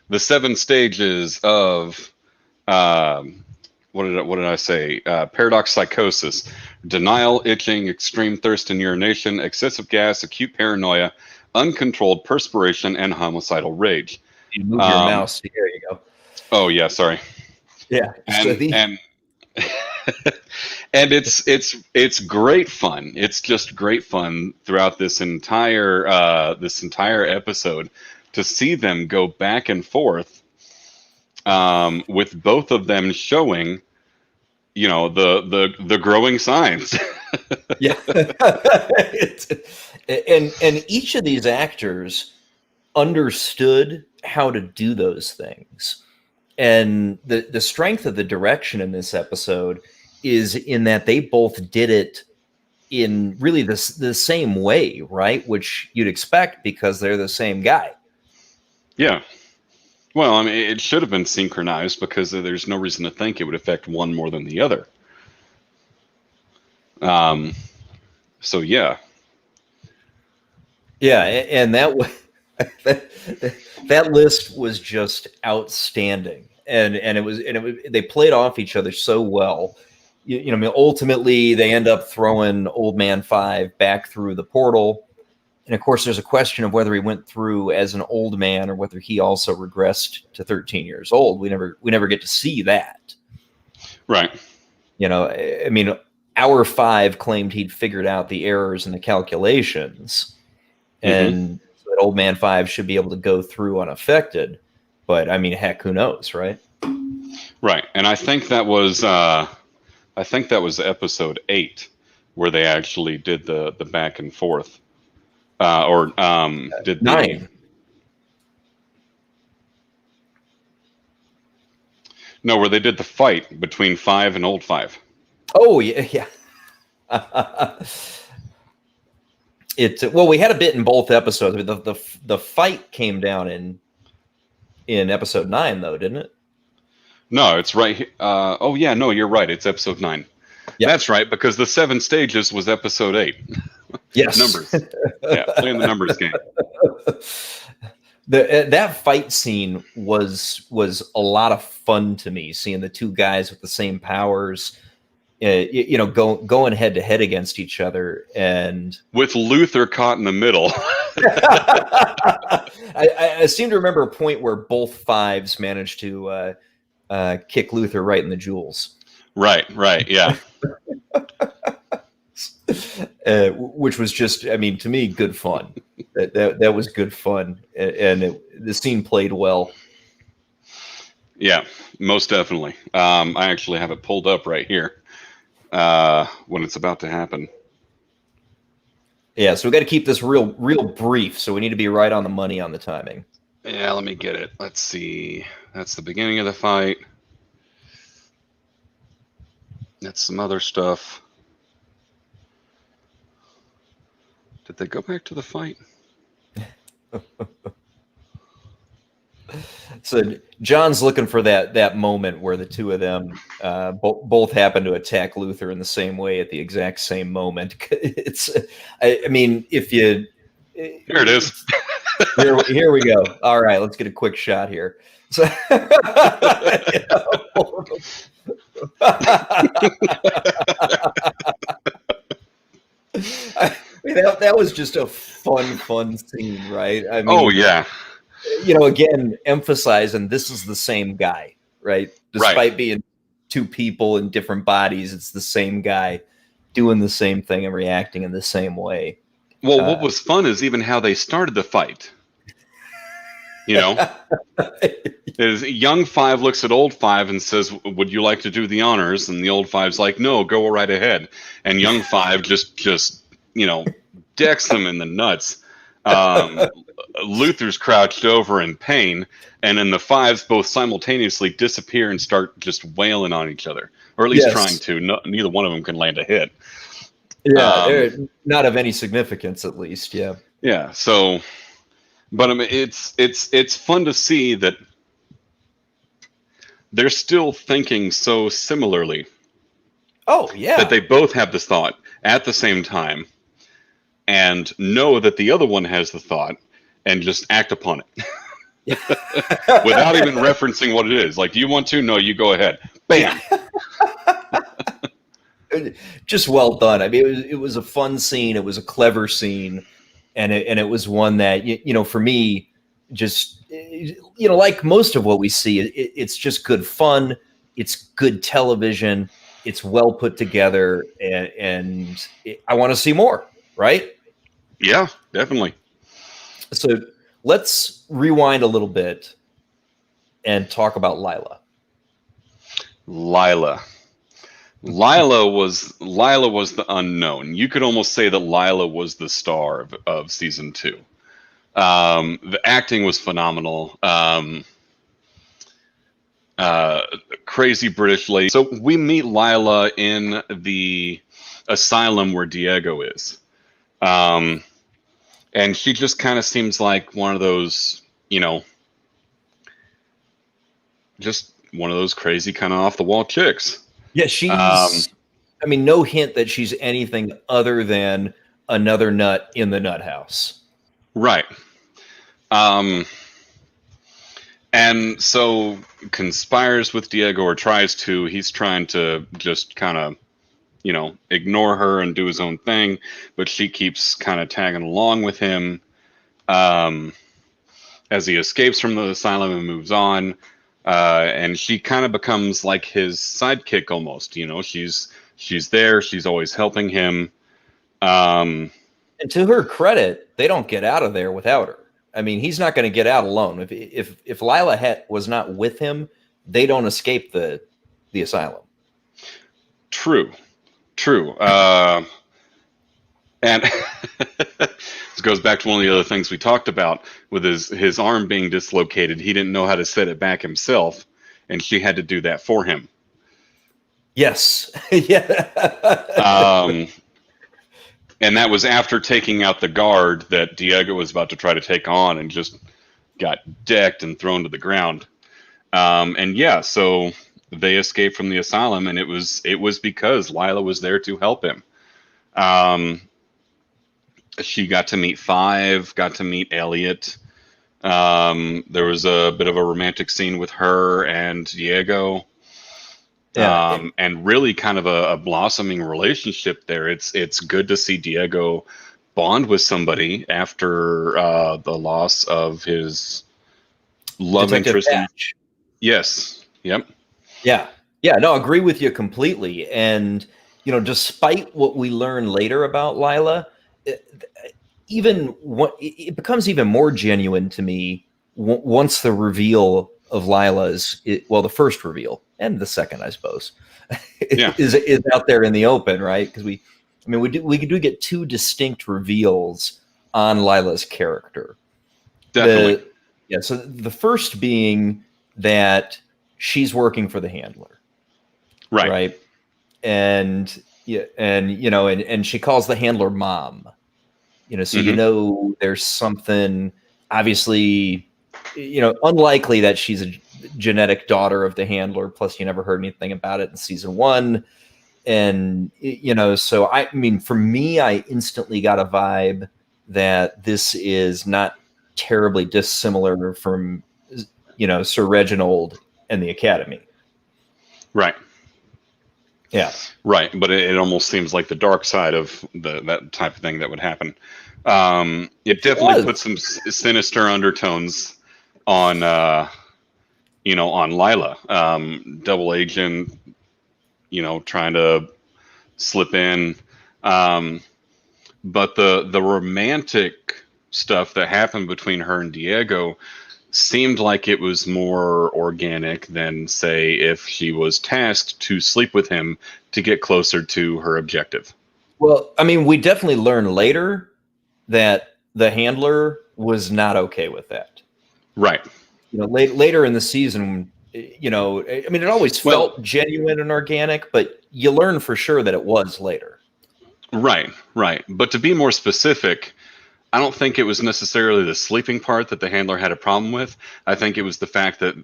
the 7 stages of what did I say? Paradox psychosis, denial, itching, extreme thirst and urination, excessive gas, acute paranoia, uncontrolled perspiration, and homicidal rage. You move your mouse. There you go. Oh yeah, sorry. Yeah. And and it's great fun. It's just great fun throughout this entire episode to see them go back and forth, with both of them showing, the growing signs. Yeah. and each of these actors understood how to do those things. And the strength of the direction in this episode is in that they both did it in really the same way, right? Which you'd expect because they're the same guy. Yeah. Well, I mean, it should have been synchronized because there's no reason to think it would affect one more than the other. So yeah. Yeah, and that that list was just outstanding, and it was they played off each other so well. I mean, ultimately they end up throwing Old Man 5 back through the portal, and of course, there's a question of whether he went through as an old man or whether he also regressed to 13 years old. We never get to see that, right? I mean, our 5 claimed he'd figured out the errors in the calculations, and that Old Man 5 should be able to go through unaffected. But I mean, heck, who knows, right? Right, and I think that was episode 8 where they actually did the back and forth, did 9. No, where they did the fight between 5 and Old 5. Oh yeah. Well, we had a bit in both episodes. The fight came down in episode 9, though, didn't it? No, it's right here. Oh yeah, no, you're right. It's episode 9. Yep. That's right, because the 7 stages was episode 8. Yes, numbers. Yeah, playing the numbers game. That fight scene was a lot of fun to me. Seeing the two guys with the same powers. Going head to head against each other, and with Luther caught in the middle. I seem to remember a point where both 5s managed to kick Luther right in the jewels. Right, yeah. Which was just, I mean, to me, good fun. That was good fun, and the scene played well. Yeah, most definitely. I actually have it pulled up right here. When it's about to happen. Yeah, so we got to keep this real brief. So we need to be right on the money on the timing. Yeah, let me get it. Let's see. That's the beginning of the fight. That's some other stuff. Did they go back to the fight? So John's looking for that moment where the two of them both happen to attack Luther in the same way at the exact same moment. I mean, if you here it is. here we go. All right, let's get a quick shot here. So, I mean, that was just a fun scene, right? I mean, oh yeah. Again, emphasizing this is the same guy, right? Despite being two people in different bodies, it's the same guy doing the same thing and reacting in the same way. Well, what was fun is even how they started the fight. Is young 5 looks at old 5 and says, "Would you like to do the honors?" And the old 5's like, "No, go right ahead." And young 5 just decks them in the nuts. Luther's crouched over in pain, and then the 5s both simultaneously disappear and start just wailing on each other, or at least trying to. No, neither one of them can land a hit. Yeah, not of any significance, at least. Yeah. Yeah. So, but I mean, it's fun to see that they're still thinking so similarly. Oh yeah. That they both have this thought at the same time, and know that the other one has the thought, and just act upon it without even referencing what it is. Like, do you want to? No, you go ahead. Bam. Just well done. I mean, it was a fun scene. It was a clever scene, and it was one that for me, just like most of what we see, it's just good fun. It's good television. It's well put together, and I want to see more. Right. Yeah, definitely. So let's rewind a little bit and talk about Lila. Lila was the unknown. You could almost say that Lila was the star of season 2. The acting was phenomenal. Crazy British lady. So we meet Lila in the asylum where Diego is. And she just kind of seems like one of those, just one of those crazy kind of off the wall chicks. Yeah, she's. I mean, no hint that she's anything other than another nut in the nut house. Right. And so conspires with Diego, or tries to. He's trying to just kind of, ignore her and do his own thing, but she keeps kind of tagging along with him as he escapes from the asylum and moves on. And she kind of becomes like his sidekick almost. She's there. She's always helping him. And to her credit, they don't get out of there without her. I mean, he's not going to get out alone. If Lila was not with him, they don't escape the asylum. True. And this goes back to one of the other things we talked about with his arm being dislocated. He didn't know how to set it back himself, and she had to do that for him. Yes. Yeah. And that was after taking out the guard that Diego was about to try to take on, and just got decked and thrown to the ground. And yeah, so they escaped from the asylum, and it was because Lila was there to help him. She got to meet Five, got to meet Elliot. There was a bit of a romantic scene with her and Diego. Yeah. And really kind of a blossoming relationship there. It's good to see Diego bond with somebody after the loss of his love interest. Yes. Yep. Yeah. No, agree with you completely. And despite what we learn later about Lila, it becomes even more genuine to me once the reveal of Lila's, the first reveal and the second, I suppose, is out there in the open, right? Because we do get two distinct reveals on Lila's character. Definitely. So the first being that she's working for the handler, right, and she calls the handler mom. So there's something obviously, unlikely that she's a genetic daughter of the handler. Plus, you never heard anything about it in season 1. And, so for me, I instantly got a vibe that this is not terribly dissimilar from, Sir Reginald and the Academy. Right. Yeah. Right. But it almost seems like the dark side of that type of thing that would happen. It definitely puts some sinister undertones on, on Lila. Double agent, trying to slip in. But the romantic stuff that happened between her and Diego seemed like it was more organic than, say, if she was tasked to sleep with him to get closer to her objective. Well, we definitely learn later that the handler was not okay with that. Right. Later in the season, it always felt genuine and organic, but you learn for sure that it was later. Right. But to be more specific, I don't think it was necessarily the sleeping part that the handler had a problem with. I think it was the fact that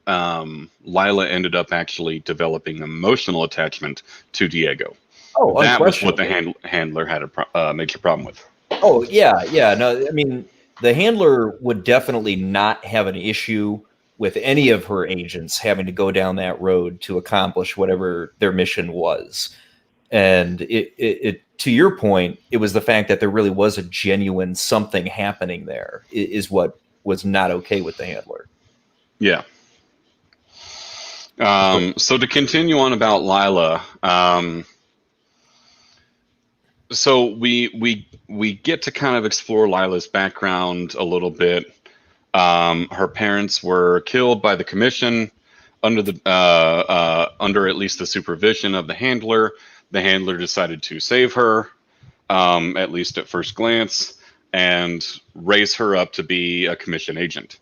Lila ended up actually developing emotional attachment to Diego. Oh, that was what the handler had a major problem with. Oh, yeah. No, the handler would definitely not have an issue with any of her agents having to go down that road to accomplish whatever their mission was. And it to your point, it was the fact that there really was a genuine something happening there is what was not okay with the handler. Yeah. So to continue on about Lila, so we get to kind of explore Lila's background a little bit. Her parents were killed by the commission under under at least the supervision of the handler. The handler decided to save her, at least at first glance, and raise her up to be a commission agent,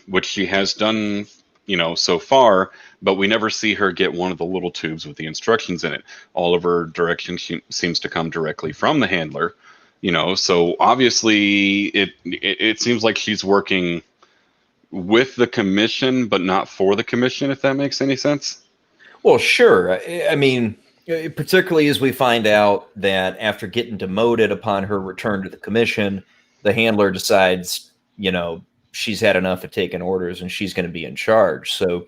which she has done, so far. But we never see her get one of the little tubes with the instructions in it. All of her direction seems to come directly from the handler. So obviously it seems like she's working with the commission, but not for the commission, if that makes any sense. Well, sure. I mean, particularly as we find out that after getting demoted upon her return to the commission, the handler decides, she's had enough of taking orders and she's going to be in charge. So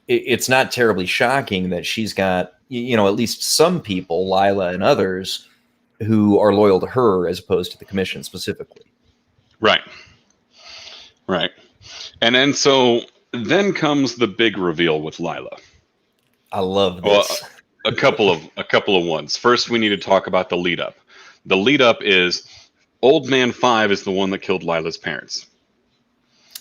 it's not terribly shocking that she's got, at least some people, Lila and others, who are loyal to her as opposed to the commission specifically. Right. And then comes the big reveal with Lila. I love this. Well, a couple of ones. First, we need to talk about the lead up. The lead up is Old Man 5 is the one that killed Lila's parents.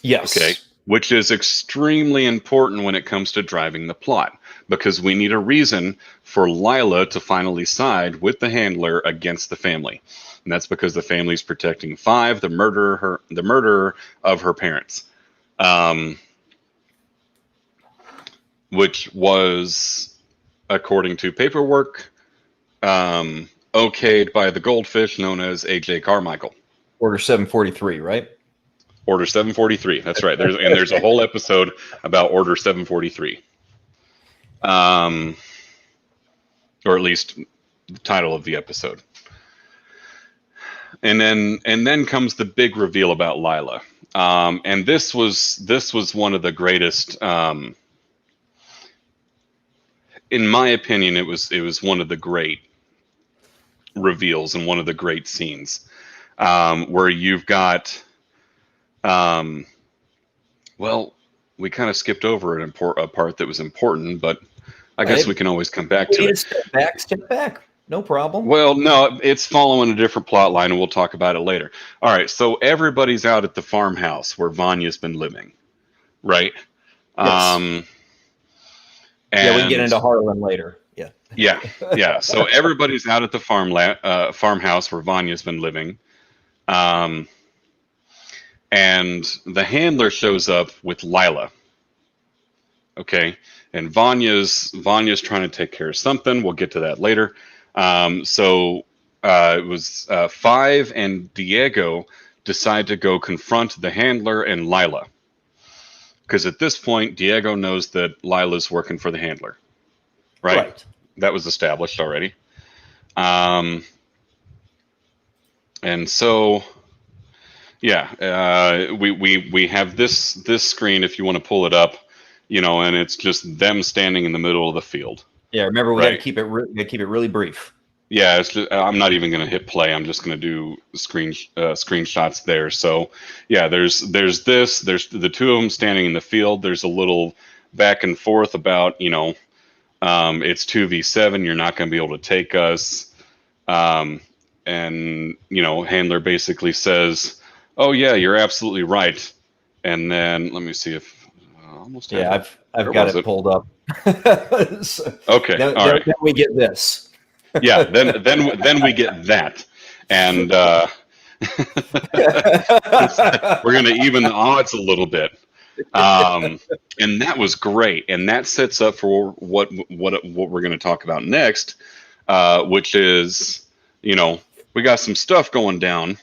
Yes. Okay. Which is extremely important when it comes to driving the plot, because we need a reason for Lila to finally side with the handler against the family. And that's because the family's protecting 5, the murderer of her parents. Which was, according to paperwork, okayed by the goldfish known as A.J. Carmichael. Order 743, right? Order 743. That's right. There's a whole episode about Order 743. Or at least the title of the episode. And then comes the big reveal about Lila. And this was one of the greatest, in my opinion, it was one of the great reveals and one of the great scenes, where you've got, well, we kind of skipped over a part that was important, but I guess we can always come back to it. Step back. No problem. Well, no, it's following a different plot line, and we'll talk about it later. All right, so everybody's out at the farmhouse where Vanya's been living, right? Yes. And we can get into Harlan later. Yeah. So everybody's out at the farmhouse where Vanya's been living, and the handler shows up with Lila. Okay, and Vanya's trying to take care of something. We'll get to that later. So it was 5 and Diego decide to go confront the handler and Lila. Because at this point, Diego knows that Lila's working for the handler. Right? That was established already. And so, yeah, we have this screen, if you want to pull it up, and it's just them standing in the middle of the field. Yeah, remember we got to keep it really brief. Yeah, it's just, I'm not even going to hit play. I'm just going to do screenshots there. So, yeah, there's the two of them standing in the field. There's a little back and forth about, it's 2v7. You're not going to be able to take us. And, handler basically says, "Oh yeah, you're absolutely right." And then let me see if almost. Yeah, I've got it pulled up. So, okay, all right. Then we get this. Yeah, then we get that, and we're going to even the odds a little bit, and that was great, and that sets up for what we're going to talk about next, which is, we got some stuff going down.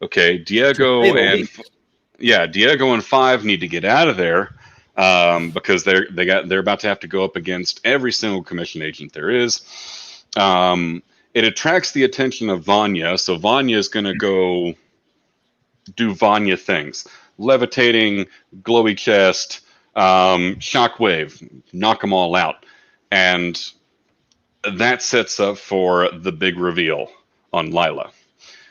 Okay, Diego and 5 need to get out of there, because they're about to have to go up against every single commission agent there is. It attracts the attention of Vanya, so Vanya is going to go do Vanya things. Levitating, glowy chest, shockwave, knock them all out. And that sets up for the big reveal on Lila.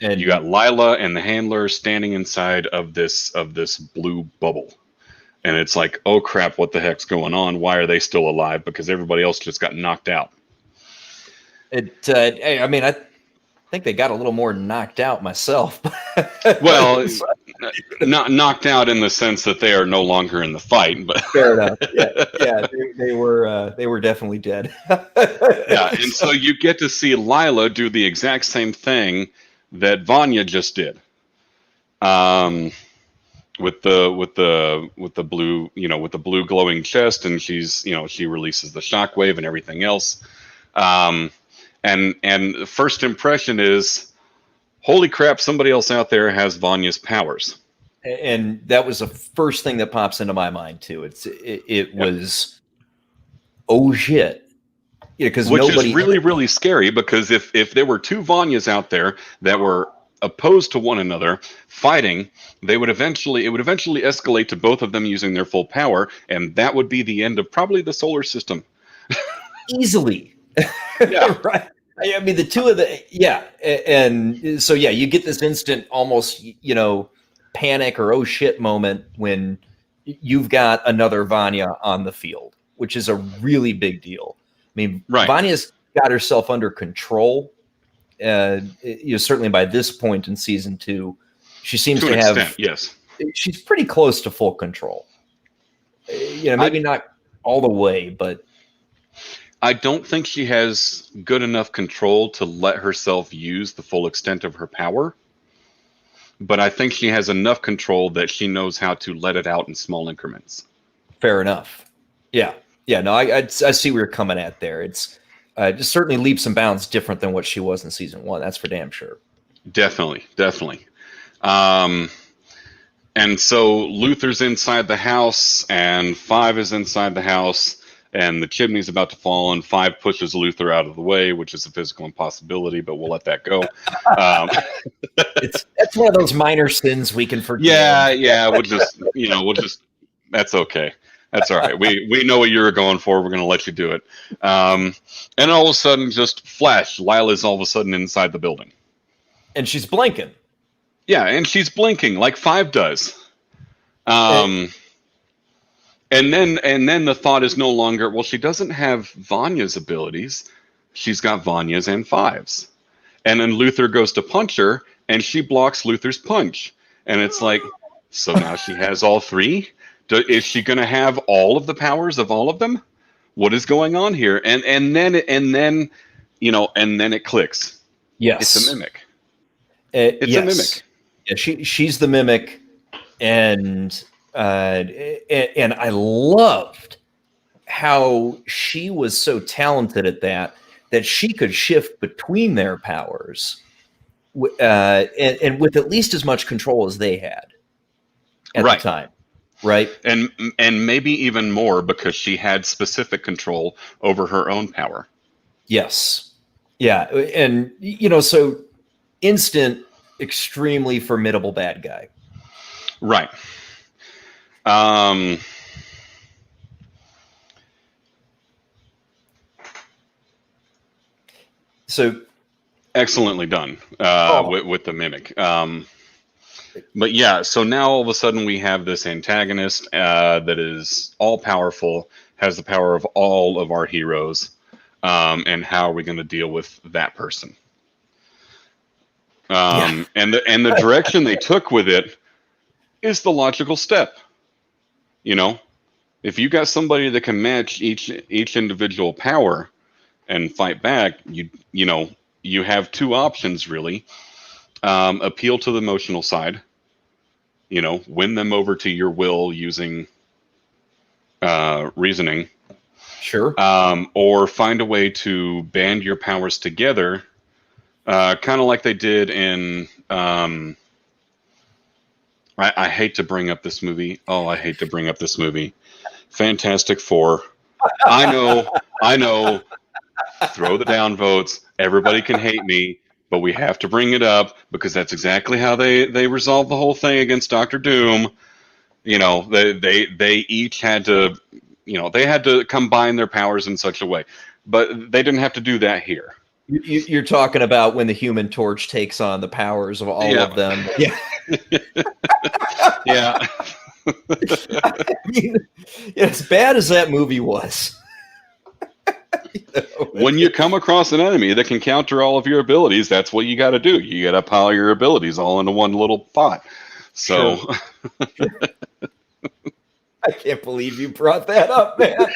And You got Lila and the handler standing inside of this blue bubble. And it's like, oh crap, what the heck's going on? Why are they still alive? Because everybody else just got knocked out. I mean, I think they got a little more knocked out myself. Well, not knocked out in the sense that they are no longer in the fight, but fair enough. Yeah, they were definitely dead. yeah, and so you get to see Lila do the exact same thing that Vanya just did. With the blue, with the blue glowing chest, and she releases the shockwave and everything else. And the first impression is, holy crap, somebody else out there has Vanya's powers. And that was the first thing that pops into my mind too. It was, oh shit. Yeah, because which is really, really scary, because if there were two Vanyas out there that were opposed to one another fighting, it would eventually escalate to both of them using their full power, and that would be the end of probably the solar system. Easily. Yeah. Right. I mean, the two of and so you get this instant almost panic or oh shit moment when you've got another Vanya on the field, which is a really big deal. I mean, right. Vanya's got herself under control. Certainly by this point in season 2, she seems to have extent, yes. She's pretty close to full control. Maybe not all the way, but I don't think she has good enough control to let herself use the full extent of her power. But I think she has enough control that she knows how to let it out in small increments. Fair enough. Yeah. No, I see where you're coming at there. It's just certainly leaps and bounds different than what she was in season 1. That's for damn sure. Definitely. And so Luther's inside the house, and 5 is inside the house, and the chimney's about to fall, and 5 pushes Luther out of the way, which is a physical impossibility, but we'll let that go. That's one of those minor sins we can forgive. Yeah. We'll just that's okay. That's all right. We know what you were going for. We're going to let you do it. And all of a sudden, just flash, Lila's all of a sudden inside the building. And she's blinking. Yeah, and she's blinking like 5 does. And then the thought is no longer, well, she doesn't have Vanya's abilities. She's got Vanya's and 5's. And then Luther goes to punch her, and she blocks Luther's punch. And it's like, so now she has all 3? Is she going to have all of the powers of all of them? What is going on here? And then it clicks. Yes, it's a mimic. It's a mimic. Yeah, she's the mimic, and I loved how she was so talented at that she could shift between their powers, and with at least as much control as they had at the time. Right. And maybe even more, because she had specific control over her own power. Yes. Yeah. And, so instant, extremely formidable bad guy. Right. So excellently done with the mimic. But yeah, so now all of a sudden we have this antagonist that is all powerful, has the power of all of our heroes, and how are we going to deal with that person? And the direction they took with it is the logical step. If you got somebody that can match each individual power and fight back, you have 2 options really. Appeal to the emotional side, win them over to your will using reasoning. Sure. Or find a way to band your powers together, kind of like they did in I hate to bring up this movie. Oh, I hate to bring up this movie. Fantastic Four. I know. Throw the down votes. Everybody can hate me, but we have to bring it up because that's exactly how they resolved the whole thing against Doctor Doom. They each had to, they had to combine their powers in such a way. but they didn't have to do that here. You're talking about when the Human Torch takes on the powers of all of them. Yeah. Yeah. I mean, as bad as that movie was, when you come across an enemy that can counter all of your abilities, that's what you got to do. You got to pile your abilities all into one little pot. So, sure. I can't believe you brought that up, man.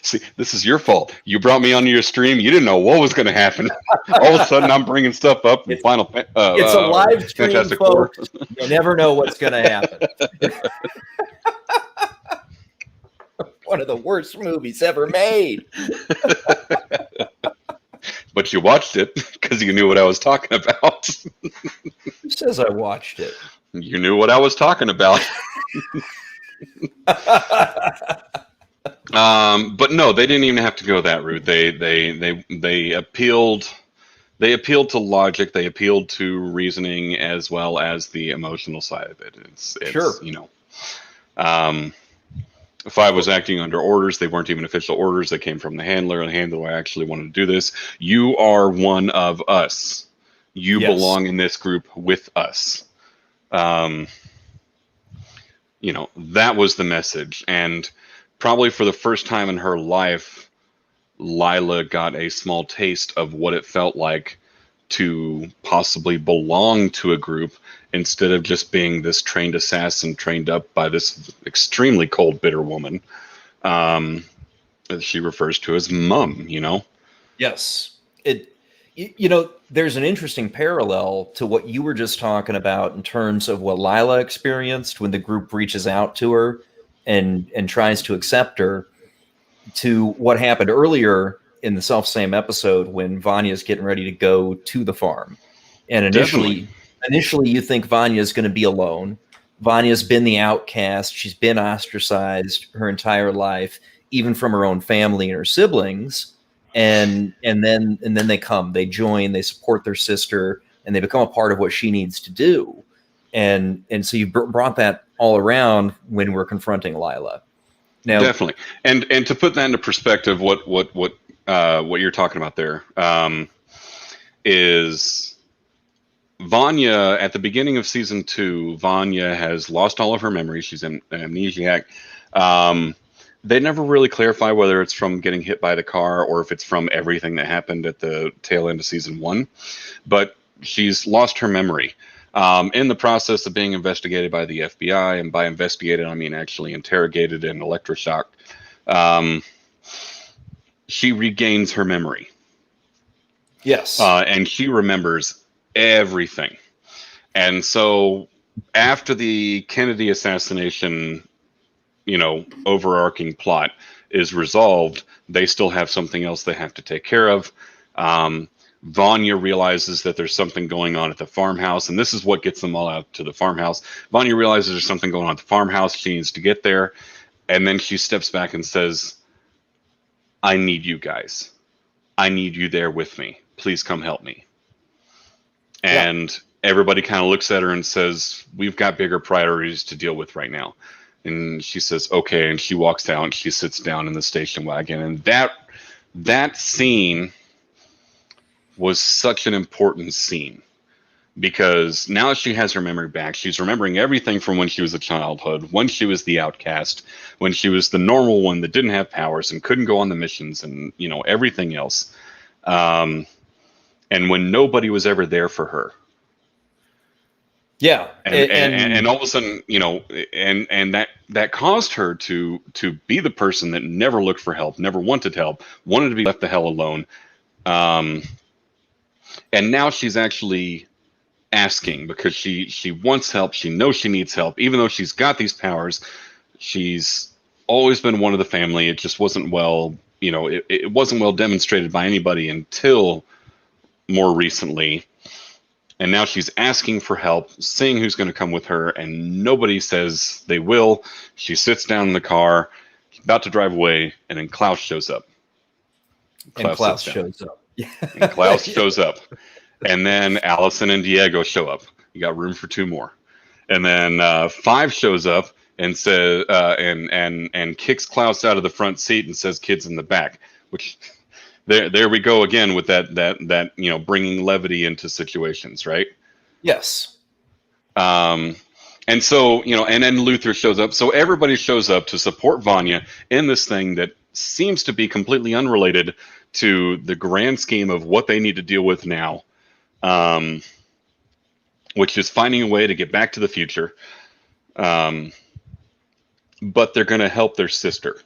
See, this is your fault. You brought me onto your stream. You didn't know what was going to happen. All of a sudden, I'm bringing stuff up from Final. It's a live stream, Fantastic folks. You never know what's going to happen. One of the worst movies ever made. But you watched it because you knew what I was talking about. Who says I watched it? You knew what I was talking about. But no, they didn't even have to go that route. They appealed to logic. They appealed to reasoning as well as the emotional side of it. It's sure. If I was acting under orders, they weren't even official orders. They came from the handler. The handler actually wanted to do this. You are one of us. You belong in this group with us. That was the message. And probably for the first time in her life, Lila got a small taste of what it felt like to possibly belong to a group instead of just being this trained assassin trained up by this extremely cold, bitter woman that she refers to as mum, Yes. There's an interesting parallel to what you were just talking about in terms of what Lila experienced when the group reaches out to her and tries to accept her, to what happened earlier in the self-same episode when Vanya's getting ready to go to the farm. And initially you think Vanya's going to be alone. Vanya's been the outcast. She's been ostracized her entire life, even from her own family and her siblings. And then they join, they support their sister, and they become a part of what she needs to do. And so you brought that all around when we're confronting Lila. Now, definitely. And to put that into perspective, what you're talking about there is Vanya at the beginning of season 2. Vanya has lost all of her memories. She's an amnesiac. They never really clarify whether it's from getting hit by the car or if it's from everything that happened at the tail end of season 1. But she's lost her memory. In the process of being investigated by the FBI, and by investigated, I mean actually interrogated and electroshocked, she regains her memory. Yes. And she remembers everything. And so after the Kennedy assassination, overarching plot is resolved, they still have something else they have to take care of. Vanya realizes that there's something going on at the farmhouse, and this is what gets them all out to the farmhouse. Vanya realizes there's something going on at the farmhouse. She needs to get there, and then she steps back and says, I need you guys. I need you there with me. Please come help me. And everybody kind of looks at her and says, we've got bigger priorities to deal with right now. And she says, okay, and she walks out and she sits down in the station wagon. And that scene was such an important scene, because now she has her memory back. She's remembering everything from when she was a childhood, when she was the outcast, when she was the normal one that didn't have powers and couldn't go on the missions and, everything else. And when nobody was ever there for her. Yeah. And all of a sudden, and that caused her to be the person that never looked for help, never wanted help, wanted to be left the hell alone. And now she's actually asking because she wants help. She knows she needs help, even though she's got these powers. She's always been one of the family. It just wasn't well, it wasn't well demonstrated by anybody until more recently. And now she's asking for help, seeing who's going to come with her, and nobody says they will. She sits down in the car, about to drive away, and then Klaus shows up. Klaus shows up. And Klaus shows up. And then Allison and Diego show up. You got room for 2 more. And then 5 shows up, and says and kicks Klaus out of the front seat and says kids in the back, which there we go again with that bringing levity into situations, right? Yes. And so, and then Luther shows up. So everybody shows up to support Vanya in this thing that seems to be completely unrelated to the grand scheme of what they need to deal with now, which is finding a way to get back to the future. But they're going to help their sister,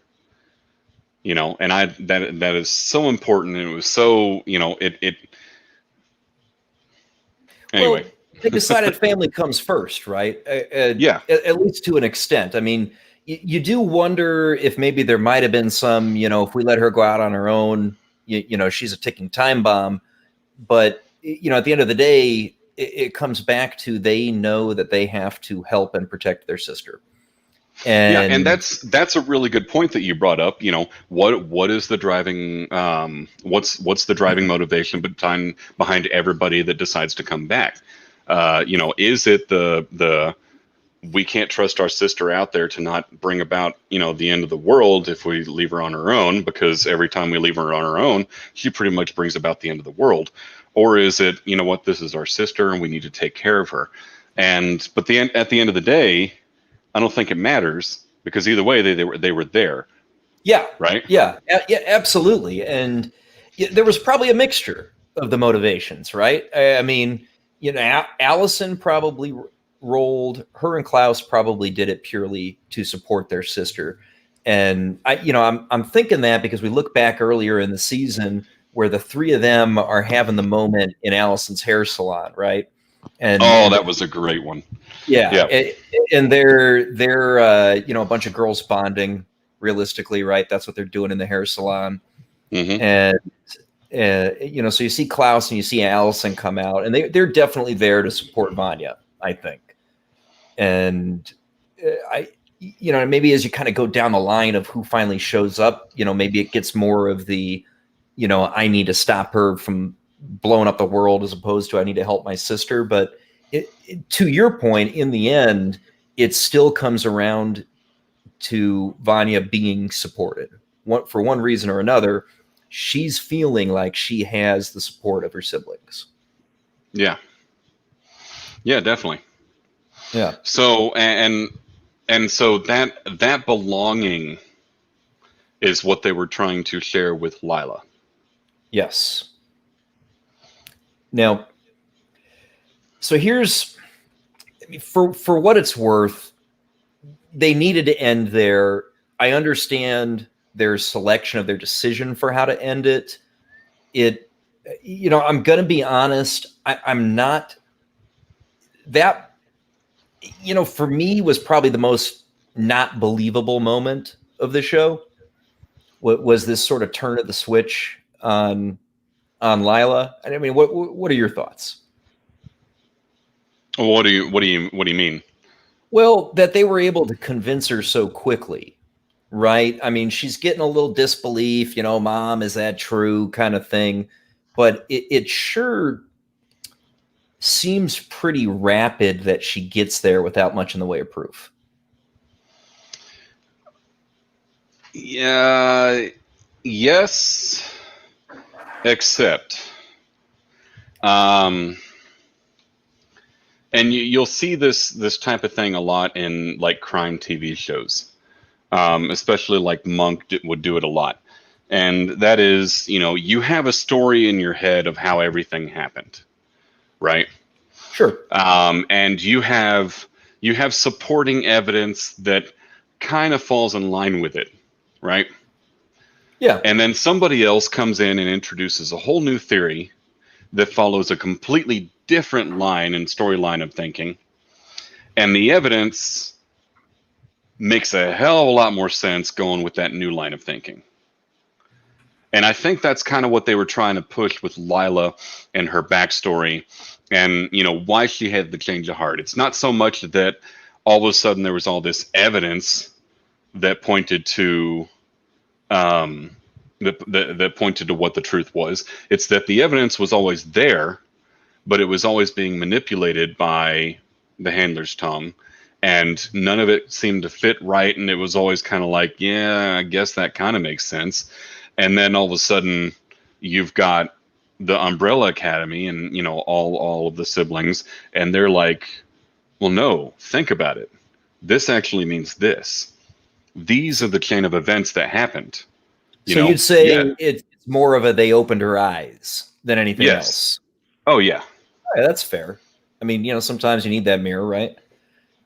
and that is so important. And it was so, it anyway. Well, they decided family comes first, right? Yeah. At least to an extent. I mean, you do wonder if maybe there might have been some, if we let her go out on her own, she's a ticking time bomb. But, at the end of the day, it comes back to they know that they have to help and protect their sister. And that's a really good point that you brought up. What is the driving what's the driving motivation behind everybody that decides to come back? Is it the we can't trust our sister out there to not bring about the end of the world if we leave her on her own, because every time we leave her on her own she pretty much brings about the end of the world? Or is it, this is our sister and we need to take care of her? But at the end of the day, I don't think it matters, because either way they were there. Yeah. Right. Yeah, absolutely. And there was probably a mixture of the motivations, right? I mean, Allison probably rolled, her and Klaus probably did it purely to support their sister. And I'm thinking that because we look back earlier in the season where the three of them are having the moment in Allison's hair salon, right? And that was a great one. Yeah. And they're a bunch of girls bonding, realistically, right? That's what they're doing in the hair salon. Mm-hmm. And so you see Klaus and you see Allison come out, and they're definitely there to support Vanya, I think. And maybe as you kind of go down the line of who finally shows up, maybe it gets more of the, I need to stop her from blowing up the world, as opposed to I need to help my sister. But to your point, in the end, it still comes around to Vanya being supported. For one reason or another, she's feeling like she has the support of her siblings. Yeah. Yeah, definitely. Yeah. So and so that belonging is what they were trying to share with Lila. Yes. Now, so here's, for what it's worth, they needed to end there. I understand their selection of their decision for how to end it. I'm going to be honest. I'm not that, for me was probably the most not believable moment of the show. What was this sort of turn of the switch on Lila? I mean, what are your thoughts? What do you mean? Well, that they were able to convince her so quickly, right? I mean, she's getting a little disbelief, Mom, is that true, kind of thing. But it sure seems pretty rapid that she gets there without much in the way of proof. Yeah. Yes. Except, and you'll see this type of thing a lot in like crime TV shows, especially like Monk would do it a lot. And that is, you have a story in your head of how everything happened, right? Sure. And you have supporting evidence that kind of falls in line with it, right? Yeah. And then somebody else comes in and introduces a whole new theory that follows a completely different line and storyline of thinking. And the evidence makes a hell of a lot more sense going with that new line of thinking. And I think that's kind of what they were trying to push with Lila and her backstory and, why she had the change of heart. It's not so much that all of a sudden there was all this evidence that pointed to that pointed to what the truth was. It's that the evidence was always there, but it was always being manipulated by the handler's tongue, and none of it seemed to fit right. And it was always kind of like, yeah, I guess that kind of makes sense. And then all of a sudden, you've got the Umbrella Academy, and all of the siblings, and they're like, well, no, think about it. This actually means this. These are the chain of events that happened. So you'd say it's more of a they opened her eyes than anything else. Oh yeah. Yeah, that's fair. I mean, sometimes you need that mirror, right?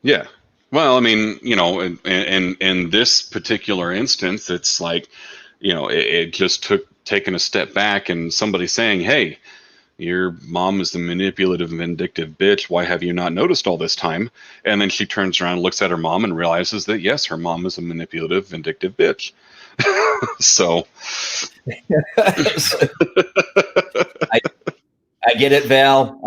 Yeah. Well, I mean, in this particular instance, it's like, it just took taking a step back and somebody saying, hey, your mom is the manipulative, vindictive bitch. Why have you not noticed all this time? And then she turns around, looks at her mom, and realizes that, yes, her mom is a manipulative, vindictive bitch. So I get it, Val.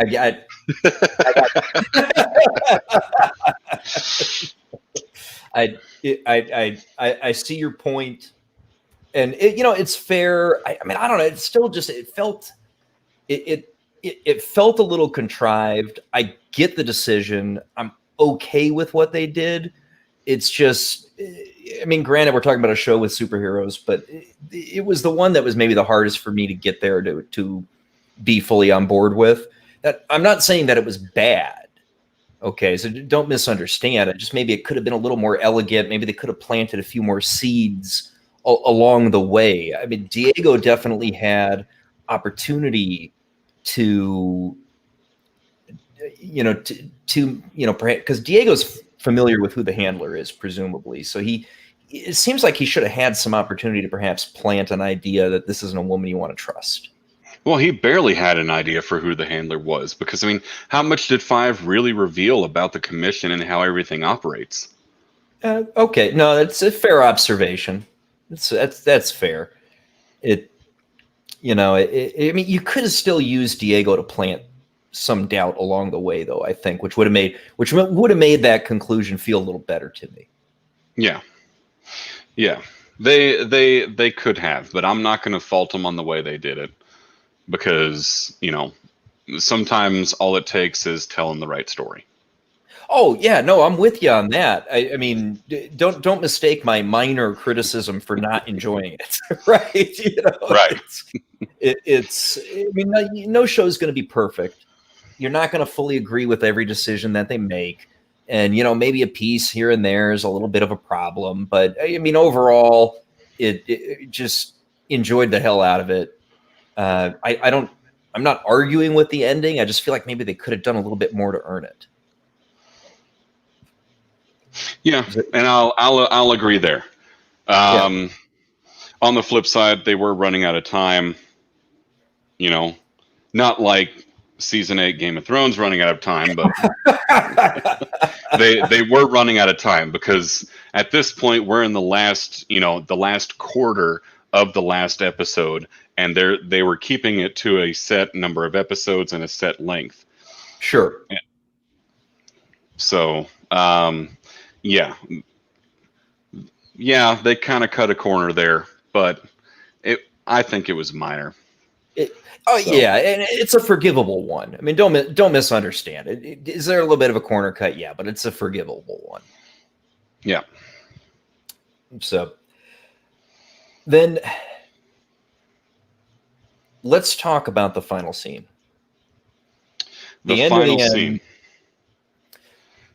I see your point, and it's fair. I mean, I don't know. It's still just it felt a little contrived. I get the decision. I'm okay with what they did. It's just, I mean, granted, we're talking about a show with superheroes, but it was the one that was maybe the hardest for me to get there to be fully on board with. That I'm not saying that it was bad. Okay, so don't misunderstand. Maybe it could have been a little more elegant. Maybe they could have planted a few more seeds along the way. I mean, Diego definitely had opportunity to because Diego's familiar with who the handler is, presumably. So it seems like he should have had some opportunity to perhaps plant an idea that this isn't a woman you want to trust. Well, he barely had an idea for who the handler was, because, I mean, how much did 5 really reveal about the commission and how everything operates? Okay, no, that's a fair observation. That's fair. I mean, you could have still used Diego to plant some doubt along the way, though. I think, which would have made that conclusion feel a little better to me. Yeah, they could have, but I'm not going to fault them on the way they did it, because sometimes all it takes is telling the right story. Oh yeah, no, I'm with you on that. I mean, don't mistake my minor criticism for not enjoying it, right? Right. It's. I mean, no show is going to be perfect. You're not going to fully agree with every decision that they make, and maybe a piece here and there is a little bit of a problem. But I mean, overall, it just enjoyed the hell out of it. I'm not arguing with the ending. I just feel like maybe they could have done a little bit more to earn it. Yeah, and I'll agree there. On the flip side, they were running out of time. Not like season 8 Game of Thrones running out of time, but they were running out of time, because at this point we're in the last quarter of the last episode, and they were keeping it to a set number of episodes and a set length. Sure. So, yeah, they kind of cut a corner there, but I think it was minor. Yeah, and it's a forgivable one. I mean, don't misunderstand it. Is there a little bit of a corner cut? Yeah, but it's a forgivable one. Yeah. So then let's talk about the final scene. The final scene.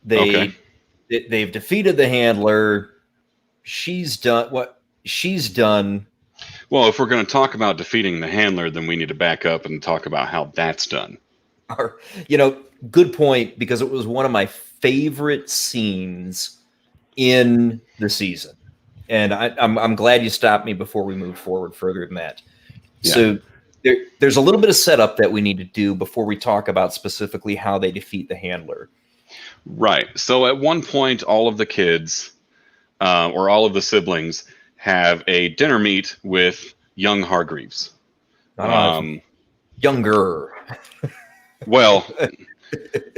They've defeated the handler. She's done what she's done. Well, if we're going to talk about defeating the handler, then we need to back up and talk about how that's done. Good point, because it was one of my favorite scenes in the season. And I'm glad you stopped me before we moved forward further than that. Yeah. So there's a little bit of setup that we need to do before we talk about specifically how they defeat the handler. Right. So at one point, all of the kids or all of the siblings have a dinner meet with young Hargreaves. Younger. Well,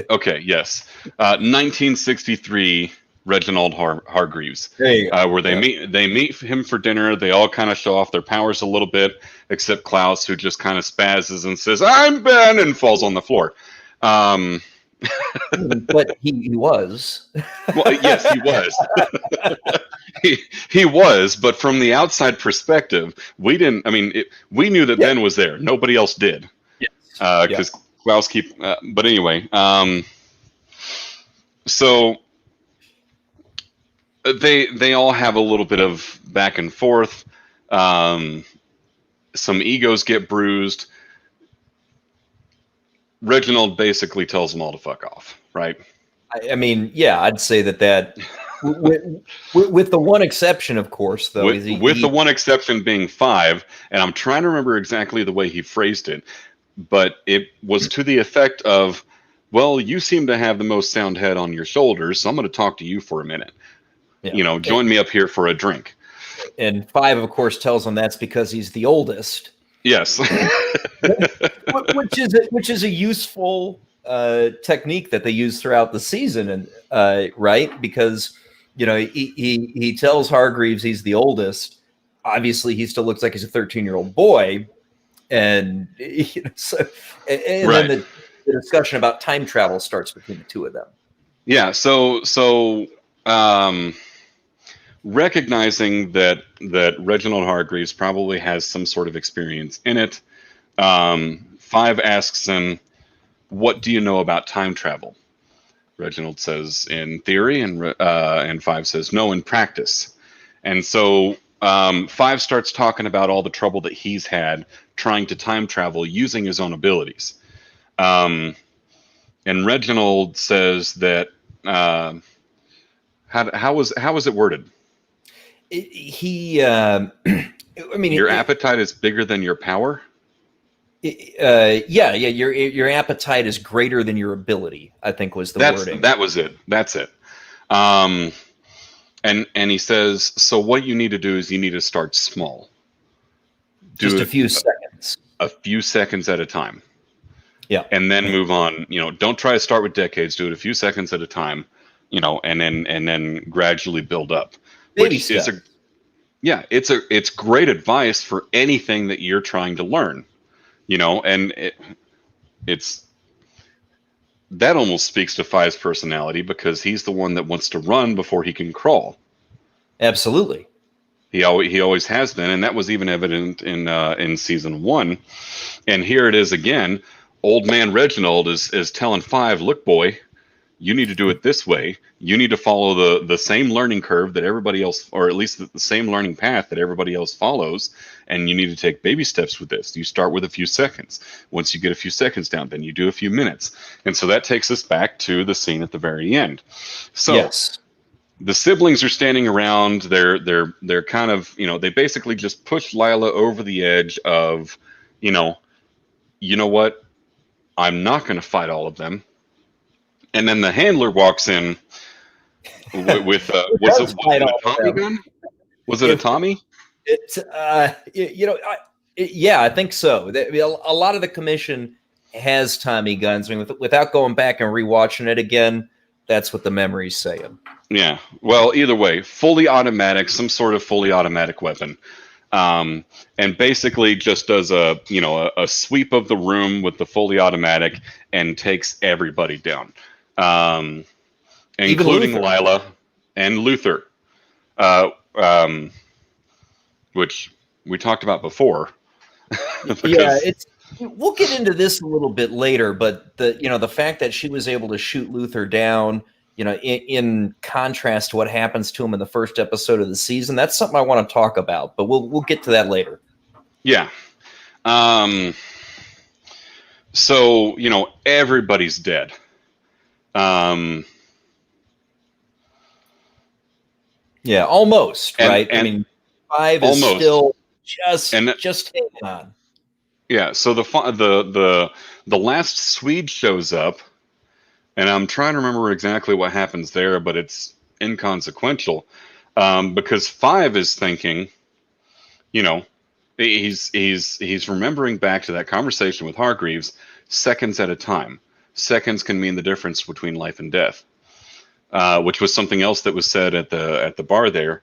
okay, yes. 1963 Reginald Hargreaves, where they meet him for dinner. They all kind of show off their powers a little bit, except Klaus, who just kind of spazzes and says, "I'm Ben," and falls on the floor. But he was. Well, yes, he was. he was, but from the outside perspective, we didn't. I mean, we knew that Yeah. Ben was there. Nobody else did. Yes. Because Klaus keep. But anyway, so they all have a little bit of back and forth. Some egos get bruised. Reginald basically tells them all to fuck off, right? I mean, yeah, I'd say that with the one exception, of course, though, With the one exception being Five, and I'm trying to remember exactly the way he phrased it, but it was to the effect of, well, you seem to have the most sound head on your shoulders, so I'm going to talk to you for a minute. Yeah. Join me up here for a drink. And Five, of course, tells him that's because he's the oldest. Yes. which is a useful technique that they use throughout the season, and right, because he tells Hargreaves he's the oldest. Obviously, he still looks like he's a 13-year-old boy, and so and right. then the discussion about time travel starts between the two of them. Yeah. So recognizing that Reginald Hargreaves probably has some sort of experience in it, Five asks him, "What do you know about time travel?" Reginald says, "In theory," and Five says, "No, in practice." And so Five starts talking about all the trouble that he's had trying to time travel using his own abilities. And Reginald says that how was it worded? I mean, your appetite is bigger than your power. Yeah. Your appetite is greater than your ability, I think was the wording. That was it. That's it. And he says, so what you need to do is you need to start small. Just a few seconds. A few seconds at a time. Yeah. And then move on. Don't try to start with decades. Do it a few seconds at a time. And then gradually build up. Baby steps. It's great advice for anything that you're trying to learn. And it's that almost speaks to Five's personality, because he's the one that wants to run before he can crawl. Absolutely. He always has been, and that was even evident in season 1. And here it is again. Old man Reginald is telling Five, "Look, boy, you need to do it this way. You need to follow the same learning curve that everybody else, or at least the same learning path that everybody else follows. And you need to take baby steps with this. You start with a few seconds. Once you get a few seconds down, then you do a few minutes." And so that takes us back to the scene at the very end. So yes. The siblings are standing around. They're kind of, they basically just push Lila over the edge of, you know what? I'm not going to fight all of them. And then the handler walks in with was it a Tommy gun? Was it a Tommy? Yeah, I think so. A lot of the commission has Tommy guns. I mean, without going back and rewatching it again, that's what the memory's saying. Yeah. Well, either way, fully automatic, some sort of fully automatic weapon. And basically just does a sweep of the room with the fully automatic and takes everybody down. Including Lila and Luther, which we talked about before. Yeah, we'll get into this a little bit later, but the fact that she was able to shoot Luther down, in contrast to what happens to him in the first episode of the season, that's something I want to talk about, but we'll get to that later. Yeah. So, everybody's dead. Yeah, almost, right? I mean, Five is almost. Still just hanging on. Yeah, so the last Swede shows up, and I'm trying to remember exactly what happens there, but it's inconsequential, because Five is thinking, he's remembering back to that conversation with Hargreaves, seconds at a time. Seconds can mean the difference between life and death, which was something else that was said at the bar there.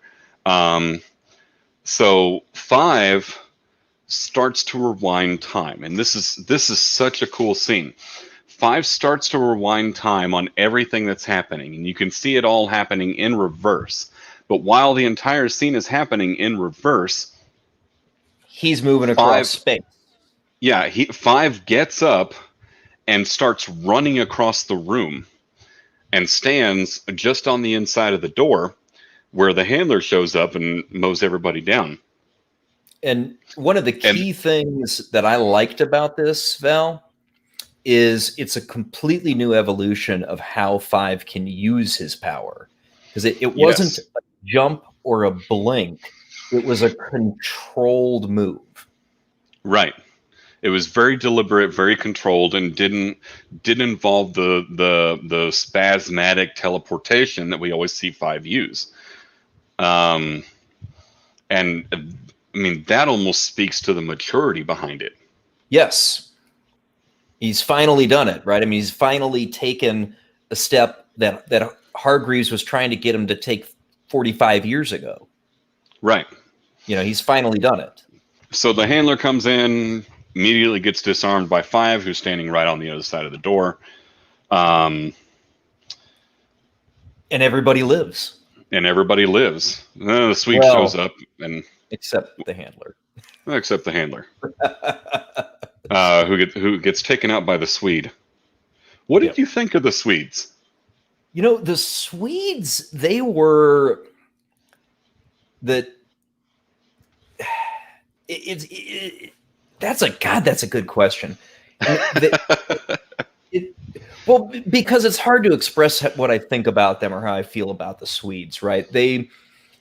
So Five starts to rewind time, and this is such a cool scene. 5 starts to rewind time on everything that's happening, and you can see it all happening in reverse. But while the entire scene is happening in reverse, he's moving across space. Yeah, 5 gets up and starts running across the room and stands just on the inside of the door where the handler shows up and mows everybody down. And one of the key things that I liked about this, Val, is it's a completely new evolution of how 5 can use his power. Because it wasn't a jump or a blink. It was a controlled move. Right. It was very deliberate, very controlled, and didn't involve the spasmodic teleportation that we always see 5 use. And I mean, that almost speaks to the maturity behind it. Yes. He's finally done it, right? I mean, he's finally taken a step that Hargreaves was trying to get him to take 45 years ago. Right. You know, he's finally done it. So the handler comes in, immediately gets disarmed by 5, who's standing right on the other side of the door. And everybody lives. The Swede shows up, and except the handler. Except the handler, who gets taken out by the Swede. What did you think of the Swedes? You know, the Swedes, they were that. That's a good question. Well, because it's hard to express what I think about them or how I feel about the Swedes, right?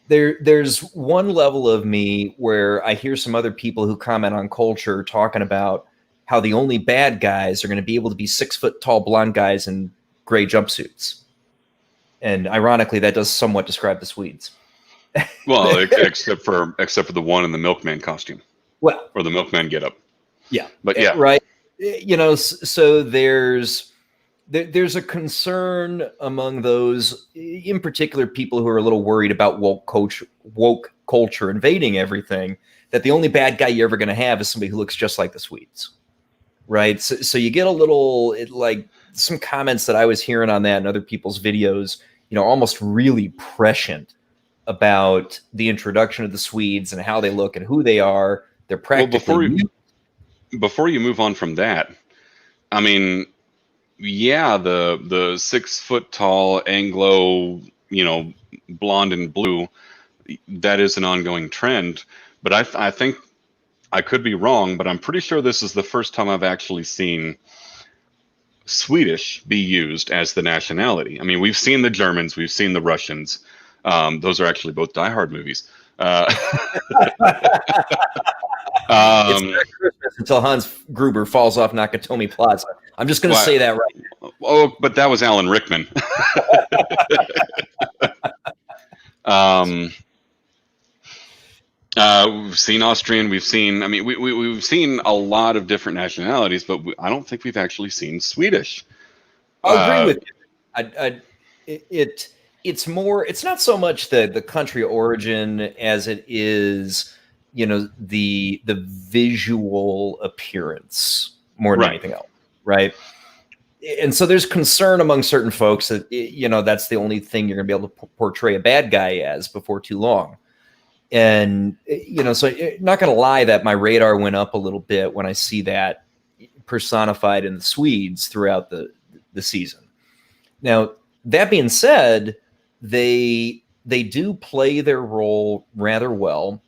There's one level of me where I hear some other people who comment on culture talking about how the only bad guys are going to be able to be 6 foot tall blonde guys in gray jumpsuits. And ironically, that does somewhat describe the Swedes. Well, except for the one in the milkman costume. Well, or the milkman getup. Yeah. But yeah. Right. You know, so there's a concern among those, in particular, people who are a little worried about woke culture invading everything, that the only bad guy you're ever going to have is somebody who looks just like the Swedes. Right. So you get a little, like some comments that I was hearing on that and other people's videos, you know, almost really prescient about the introduction of the Swedes and how they look and who they are. They're practically. Well, before you move on from that, I mean, yeah, the 6 foot tall Anglo, you know, blonde and blue, that is an ongoing trend. But I think I could be wrong, but I'm pretty sure this is the first time I've actually seen Swedish be used as the nationality. I mean, we've seen the Germans, we've seen the Russians. Those are actually both Die Hard movies. It's not Christmas until Hans Gruber falls off Nakatomi Plaza. I'm just going to say that right now. Oh, but that was Alan Rickman. We've seen Austrian. We've seen. I mean, we've seen a lot of different nationalities, but I don't think we've actually seen Swedish. I agree with you. It's more. It's not so much the country origin as it is, you know, the visual appearance more than anything else, right? And so there's concern among certain folks that, you know, that's the only thing you're going to be able to portray a bad guy as before too long. And, you know, so not going to lie that my radar went up a little bit when I see that personified in the Swedes throughout the season. Now, that being said, they do play their role rather well.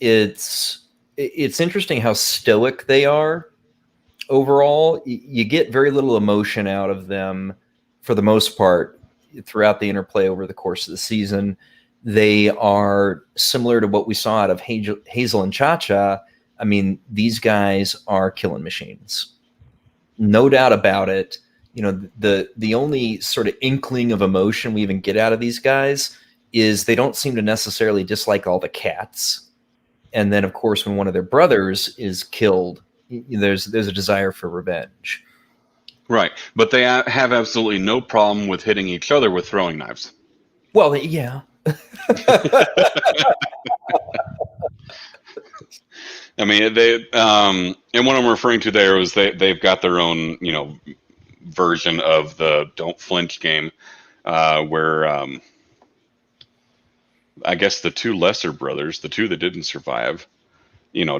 It's interesting how stoic they are overall. You get very little emotion out of them for the most part throughout the interplay over the course of the season. They are similar to what we saw out of Hazel and Cha-Cha. I mean, these guys are killing machines. No doubt about it. You know, the only sort of inkling of emotion we even get out of these guys is they don't seem to necessarily dislike all the cats. And then, of course, when one of their brothers is killed, there's a desire for revenge. Right. But they have absolutely no problem with hitting each other with throwing knives. Well, yeah. I mean, and what I'm referring to there is they've got their own, you know, version of the Don't Flinch game, where I guess the two lesser brothers, the two that didn't survive,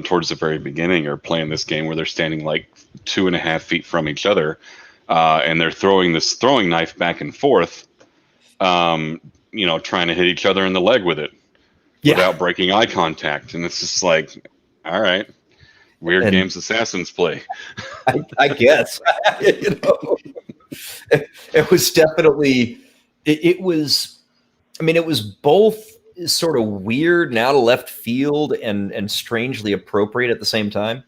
towards the very beginning, are playing this game where they're standing like 2.5 feet from each other, and they're throwing this throwing knife back and forth, trying to hit each other in the leg with it without breaking eye contact. And it's just like, all right, weird games assassins play. I guess. It was definitely, it was both sort of weird and out of left field and strangely appropriate at the same time.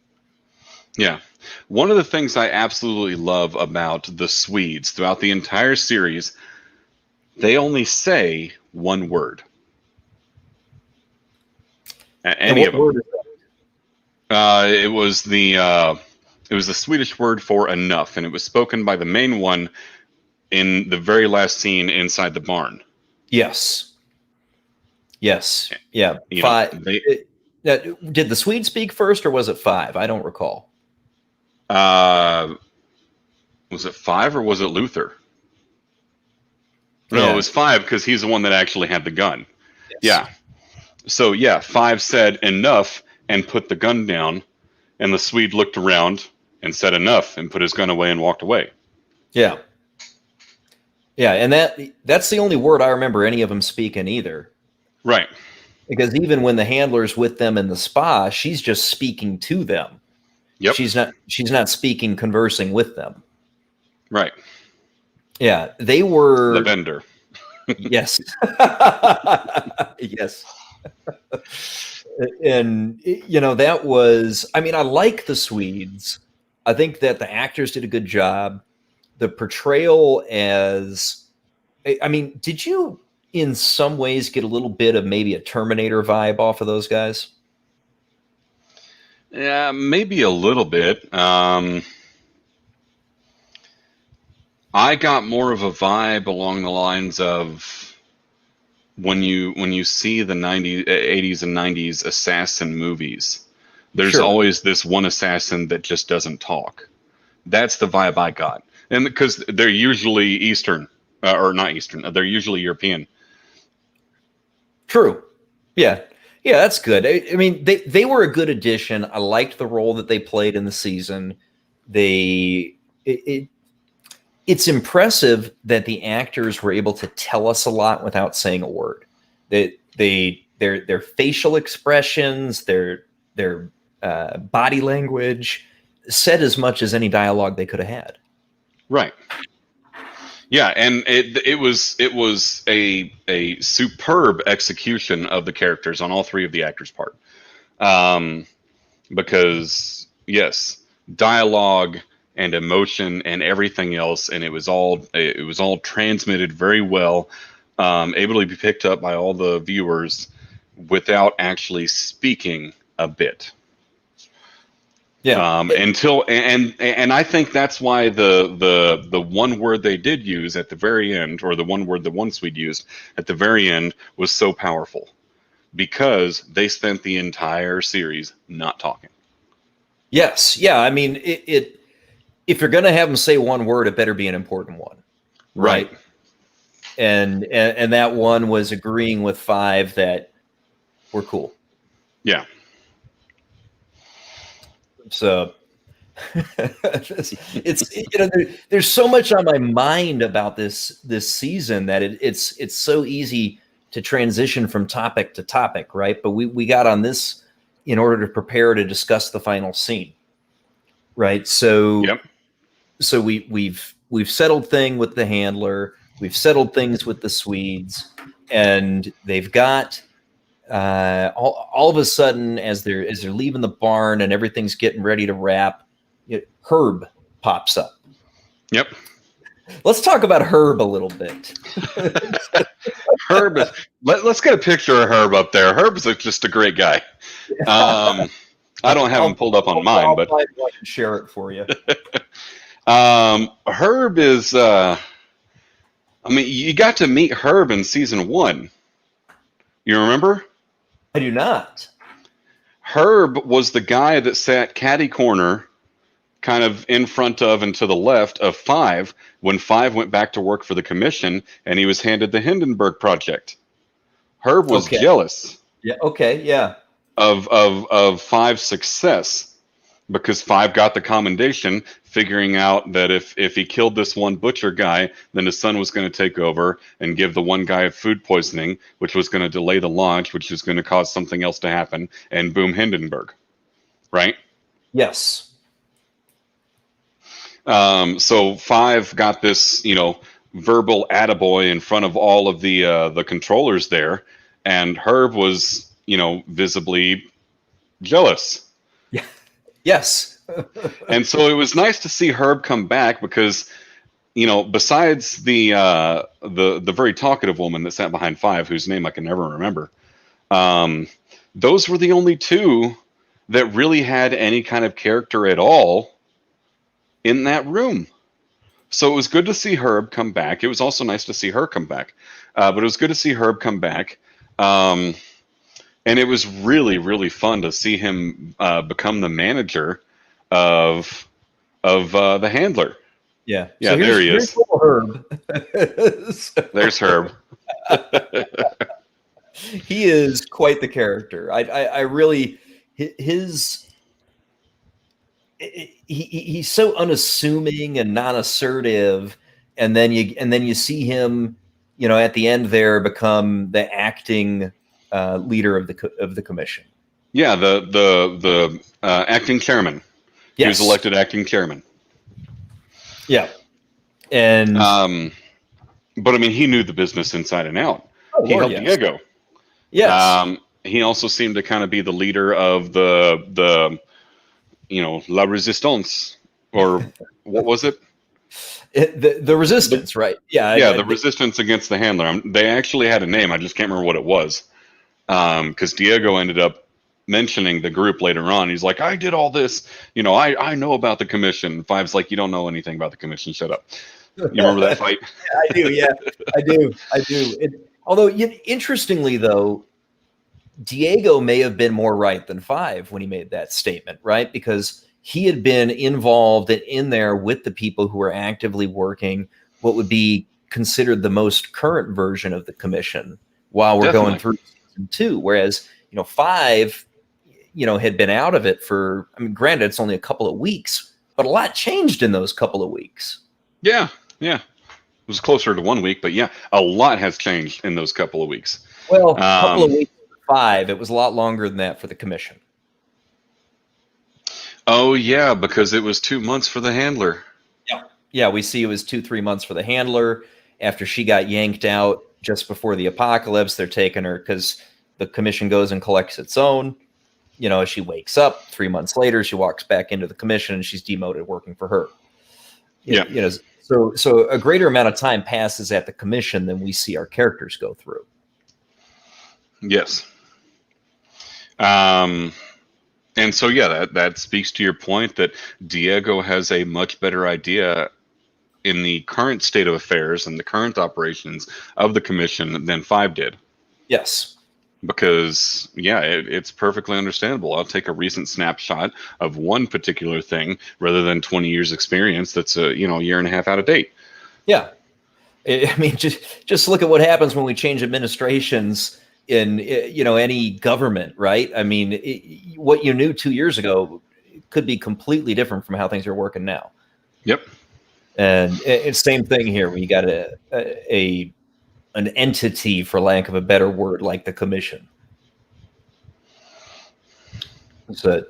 Yeah. One of the things I absolutely love about the Swedes throughout the entire series, they only say one word. Any of them. It was the Swedish word for enough, and it was spoken by the main one in the very last scene inside the barn. Yes. Yeah. Five. Did the Swedes speak first, or was it five? I don't recall. Was it five or was it Luther? No, it was five because he's the one that actually had the gun. Yes. Yeah. So yeah, five said enough and put the gun down, and the Swede looked around and said enough and put his gun away and walked away. Yeah. Yeah, and that's the only word I remember any of them speaking either. Right. Because even when the handler's with them in the spa, she's just speaking to them. Yep. She's not speaking, conversing with them. Right. Yeah, they were the vendor. Yes. Yes. And that was, I like the Swedes. I think that the actors did a good job. The portrayal did you in some ways get a little bit of maybe a Terminator vibe off of those guys? Yeah, maybe a little bit. I got more of a vibe along the lines of when you see the 80s and 90s assassin movies, there's always this one assassin that just doesn't talk. That's the vibe I got. And because they're usually Eastern, or not Eastern, they're usually European. True. Yeah. Yeah, that's good. They were a good addition. I liked the role that they played in the season. It's impressive that the actors were able to tell us a lot without saying a word. Their facial expressions, their body language said as much as any dialogue they could have had. Right. Yeah, and it was a superb execution of the characters on all three of the actors' part. Because yes, dialogue and emotion and everything else, and it was all transmitted very well, able to be picked up by all the viewers without actually speaking a bit. Yeah. And I think that's why the one word they did use at the very end, or the one word the one Swede used at the very end, was so powerful, because they spent the entire series not talking. Yes. Yeah. If you're going to have them say one word, it better be an important one. Right. And that one was agreeing with five that we're cool. Yeah. So there's so much on my mind about this season that it's so easy to transition from topic to topic, right? But we got on this in order to prepare to discuss the final scene, right? So yep. So we've settled thing with the handler, we've settled things with the Swedes, and they've got all of a sudden, as they're leaving the barn and everything's getting ready to wrap, Herb pops up. Yep. Let's talk about Herb a little bit. Herb, let's get a picture of Herb up there. Herb is just a great guy. I don't have him pulled up on mine, but I can share it for you. Herb is, you got to meet Herb in season 1. You remember? I do not. Herb was the guy that sat catty corner kind of in front of and to the left of Five when Five went back to work for the commission and he was handed the Hindenburg project. Herb was jealous. Yeah. Okay. Yeah. Of Five's success because Five got the commendation, figuring out that if he killed this one butcher guy, then his son was going to take over and give the one guy food poisoning, which was going to delay the launch, which was going to cause something else to happen, and boom, Hindenburg. Right? Yes. So Five got this, verbal attaboy in front of all of the controllers there, and Herb was, visibly jealous. Yeah. Yes. And so it was nice to see Herb come back because, besides the very talkative woman that sat behind Five, whose name I can never remember, those were the only two that really had any kind of character at all in that room. So it was good to see Herb come back. It was also nice to see her come back. But it was good to see Herb come back. And it was really, really fun to see him become the manager of the handler. Yeah. Yeah, so there he is. Herb. There's Herb. He is quite the character. I really he's so unassuming and non-assertive, and then you see him, at the end there become the acting leader of the commission. Yeah, the acting chairman. Yes. He was elected acting chairman. Yeah, and but I mean, he knew the business inside and out. He helped Diego. Yes. He also seemed to kind of be the leader of the La Resistance, or what was it? The resistance, right? Yeah. The resistance against the handler. They actually had a name. I just can't remember what it was. Because Diego ended up mentioning the group later on. He's like, I did all this. I know about the commission. Five's like, you don't know anything about the commission. Shut up. You remember that fight? Yeah, I do. Yeah, I do. Although, interestingly, though, Diego may have been more right than Five when he made that statement, right? Because he had been involved in there with the people who were actively working what would be considered the most current version of the commission while we're going through season 2. Whereas, Five, had been out of it for, granted, it's only a couple of weeks, but a lot changed in those couple of weeks. Yeah. It was closer to 1 week, but yeah, a lot has changed in those couple of weeks. Well, a couple of weeks for Five, it was a lot longer than that for the commission. Oh, yeah, because it was 2 months for the handler. Yeah, we see it was 2-3 months for the handler. After she got yanked out just before the apocalypse, they're taking her because the commission goes and collects its own. She wakes up 3 months later, she walks back into the commission and she's demoted working for her. Yeah. So a greater amount of time passes at the commission than we see our characters go through. Yes. And so, yeah, that speaks to your point that Diego has a much better idea in the current state of affairs and the current operations of the commission than Five did. Yes. Because, yeah, it's perfectly understandable. I'll take a recent snapshot of one particular thing rather than 20 years experience that's a year and a half out of date. Yeah. Just look at what happens when we change administrations in any government, right? What you knew 2 years ago could be completely different from how things are working now. Yep. And it's same thing here. We got an entity, for lack of a better word, like the commission. So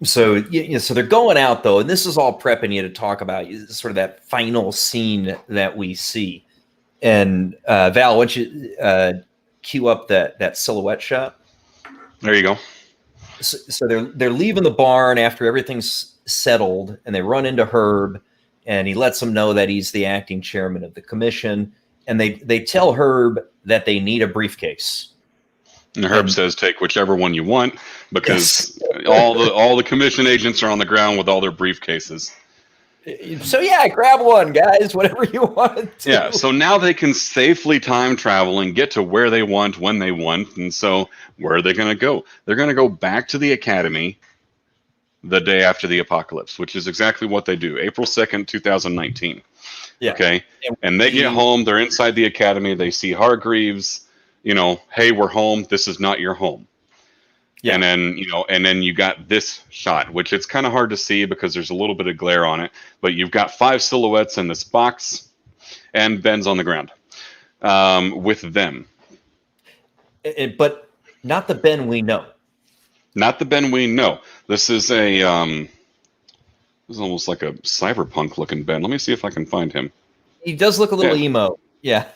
they're going out though, and this is all prepping you to talk about sort of that final scene that we see. And Val, why don't you cue up that silhouette shot? There you go. So they're leaving the barn after everything's settled, and they run into Herb, and he lets them know that he's the acting chairman of the commission. And they tell Herb that they need a briefcase. And Herb says, take whichever one you want, because all the commission agents are on the ground with all their briefcases. So yeah, grab one, guys, whatever you want to. Yeah, so now they can safely time travel and get to where they want, when they want. And so where are they going to go? They're going to go back to the academy the day after the apocalypse, which is exactly what they do. April 2nd, 2019. Yeah. Okay. And they get home. They're inside the academy. They see Hargreaves. Hey, we're home. This is not your home. Yeah. And then you got this shot, which it's kind of hard to see because there's a little bit of glare on it. But you've got 5 silhouettes in this box, and Ben's on the ground with them. But not the Ben we know. Not the Ben we know. This is a this is almost like a cyberpunk looking Ben. Let me see if I can find him. He does look a little emo. Yeah.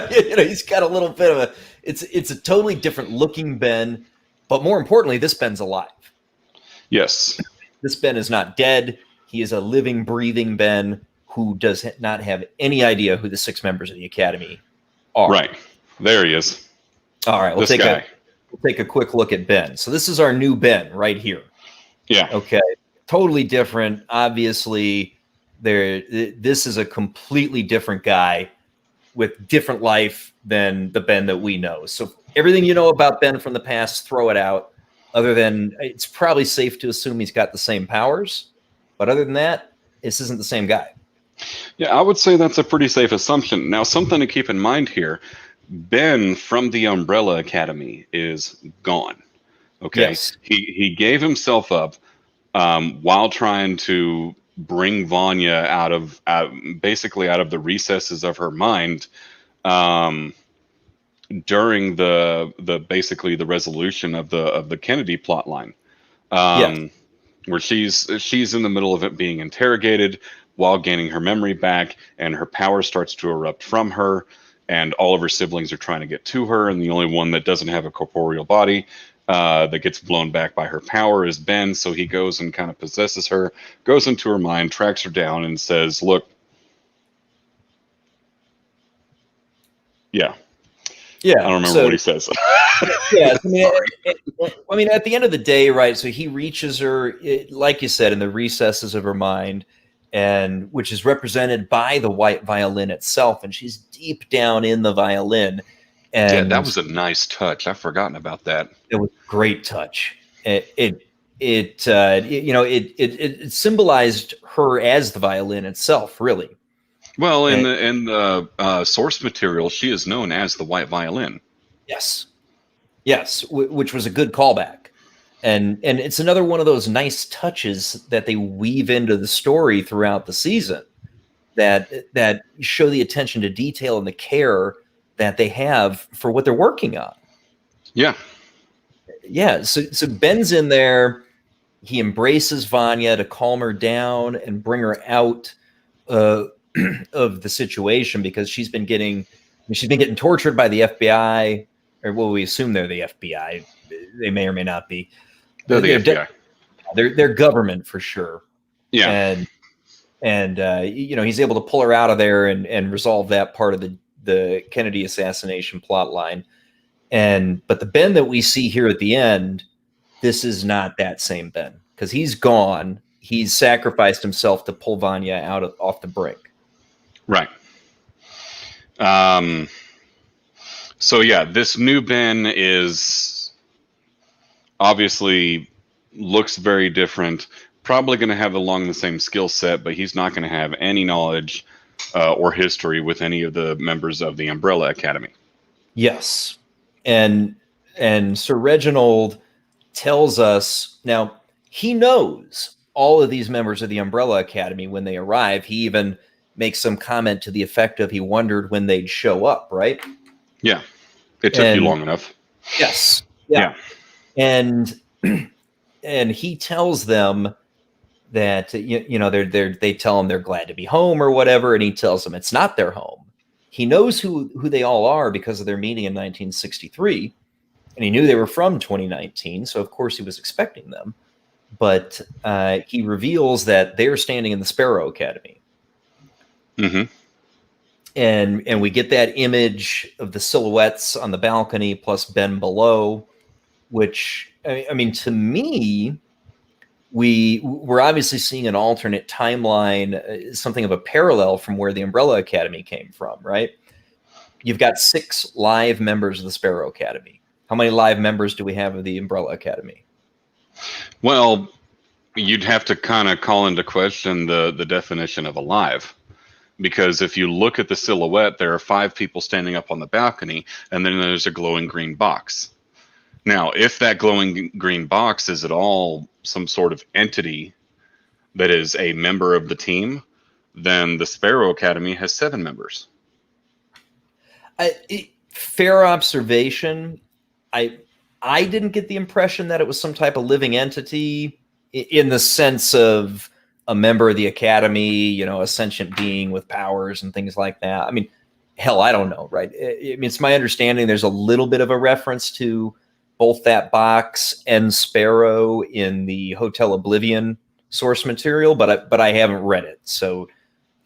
He's got a little bit of a it's a totally different looking Ben, but more importantly, this Ben's alive. Yes. This Ben is not dead. He is a living, breathing Ben who does not have any idea who the 6 members of the Academy are. Right. There he is. All right, we'll take a quick look at Ben. So this is our new Ben right here. Yeah. Okay. Totally different. Obviously, this is a completely different guy with different life than the Ben that we know. So everything you know about Ben from the past, throw it out. Other than it's probably safe to assume he's got the same powers. But other than that, this isn't the same guy. Yeah, I would say that's a pretty safe assumption. Now, something to keep in mind here. Ben from the Umbrella Academy is gone. Okay. Yes. He gave himself up while trying to bring Vanya basically out of the recesses of her mind during the basically the resolution of the Kennedy plot line. Where she's in the middle of it being interrogated while gaining her memory back, and her power starts to erupt from her. And all of her siblings are trying to get to her, and the only one that doesn't have a corporeal body that gets blown back by her power is Ben. So he goes and kind of possesses her, goes into her mind, tracks her down, and says, "Look, yeah, I don't remember what he says." Yeah, I mean, at the end of the day, right? So he reaches her, like you said, in the recesses of her mind. And which is represented by the white violin itself, and she's deep down in the violin. And yeah, that was a nice touch. I've forgotten about that. It was a great touch. It symbolized her as the violin itself, really. Well, in the source material, she is known as the white violin. Yes, which was a good callback. And it's another one of those nice touches that they weave into the story throughout the season that show the attention to detail and the care that they have for what they're working on. Yeah. Yeah. So Ben's in there. He embraces Vanya to calm her down and bring her out of the situation because she's been getting tortured by the FBI, or well, we assume they're the FBI. They may or may not be. They're the FBI. They're government for sure. Yeah. And he's able to pull her out of there and resolve that part of the Kennedy assassination plot line. But the Ben that we see here at the end, this is not that same Ben because he's gone. He's sacrificed himself to pull Vanya off the brink. Right. So yeah, this new Ben is obviously looks very different, probably going to have along the same skill set, but he's not going to have any knowledge or history with any of the members of the Umbrella Academy. Yes. And Sir Reginald tells us, now he knows all of these members of the Umbrella Academy when they arrive. He even makes some comment to the effect of he wondered when they'd show up, right? Yeah. It took you long enough. Yes. Yeah. And he tells them that they tell him they're glad to be home or whatever, and he tells them it's not their home. He knows who they all are because of their meeting in 1963, and he knew they were from 2019, so of course he was expecting them. But he reveals that they're standing in the Sparrow Academy. Mm-hmm. And we get that image of the silhouettes on the balcony plus Ben below, which, I mean, to me, we're obviously seeing an alternate timeline, something of a parallel from where the Umbrella Academy came from, right? You've got 6 live members of the Sparrow Academy. How many live members do we have of the Umbrella Academy? Well, you'd have to kind of call into question the definition of alive. Because if you look at the silhouette, there are 5 people standing up on the balcony, and then there's a glowing green box. Now, if that glowing green box is at all some sort of entity that is a member of the team, then the Sparrow Academy has 7 members. Fair observation. I didn't get the impression that it was some type of living entity in the sense of a member of the Academy, you know, a sentient being with powers and things like that. I mean, hell, I don't know, right? I mean, it's my understanding there's a little bit of a reference to both that box and Sparrow in the Hotel Oblivion source material, but I haven't read it, so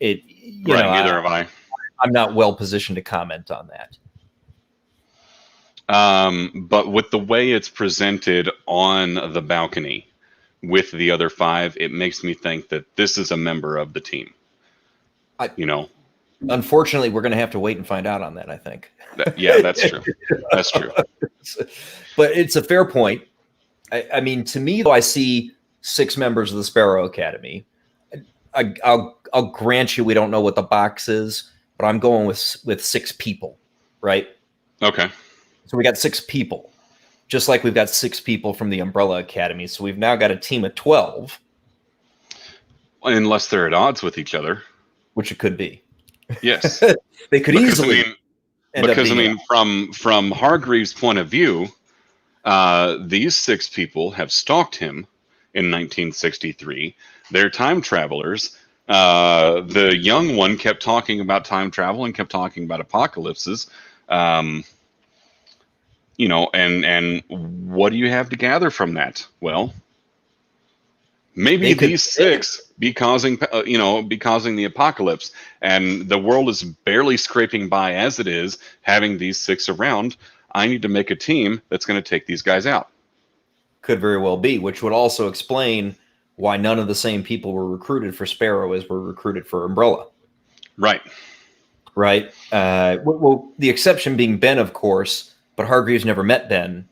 it you Right, know neither have I. I'm not well positioned to comment on that. But with the way it's presented on the balcony with the other 5, it makes me think that this is a member of the team. You know, Unfortunately, we're going to have to wait and find out on that, I think. yeah, that's true. That's true. But it's a fair point. I mean, to me, though, I see 6 members of the Sparrow Academy. I'll grant you we don't know what the box is, but I'm going with 6 people, right? Okay. So we got 6 people, just like we've got 6 people from the Umbrella Academy. So we've now got a team of 12. Unless they're at odds with each other. Which it could be. Yes. They could easily. From Hargreaves' point of view, these 6 people have stalked him in 1963. They're time travelers. The young one kept talking about time travel and kept talking about apocalypses. You know, and what do you have to gather from that? Well, maybe these 6 be causing the apocalypse, and the world is barely scraping by as it is. Having these 6 around, I need to make a team that's going to take these guys out. Could very well be, which would also explain why none of the same people were recruited for Sparrow as were recruited for Umbrella. Right. Right. Well, the exception being Ben, of course. But Hargreaves never met Ben.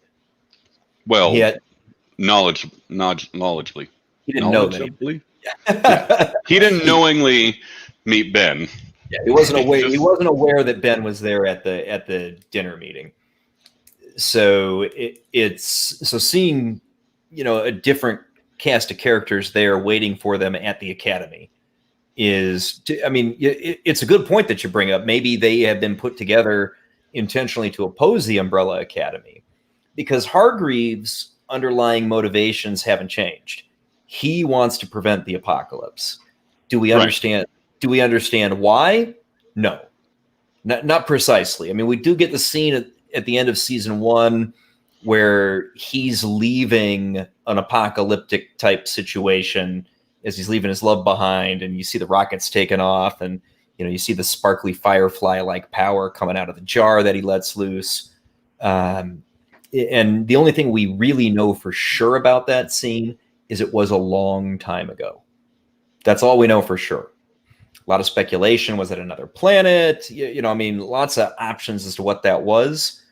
Well, knowledgeably. He didn't know that. Yeah. He didn't knowingly meet Ben. Yeah, he wasn't aware. He wasn't aware that Ben was there at the dinner meeting. So it's seeing, you know, a different cast of characters there waiting for them at the Academy is. I mean, it's a good point that you bring up. Maybe they have been put together intentionally to oppose the Umbrella Academy, because Hargreaves' underlying motivations haven't changed. He wants to prevent the apocalypse. Do we understand? Right. Do we understand why? No, not precisely. I mean, we do get the scene at the end of season 1 where he's leaving an apocalyptic type situation as he's leaving his love behind, and you see the rockets taking off, and you know, you see the sparkly firefly-like power coming out of the jar that he lets loose. And the only thing we really know for sure about that scene is it was a long time ago. That's all we know for sure. A lot of speculation. Was it another planet? You know, I mean, lots of options as to what that was.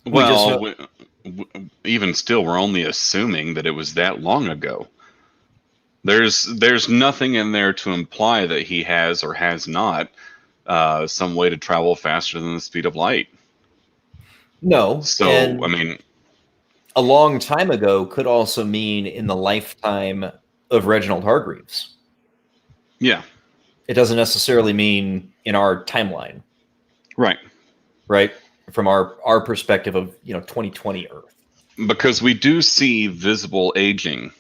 Well, even still, we're only assuming that it was that long ago. There's nothing in there to imply that he has or has not some way to travel faster than the speed of light. No. So, I mean, a long time ago could also mean in the lifetime of Reginald Hargreaves. Yeah. It doesn't necessarily mean in our timeline. Right. Right. From our perspective of, you know, 2020 Earth. Because we do see visible aging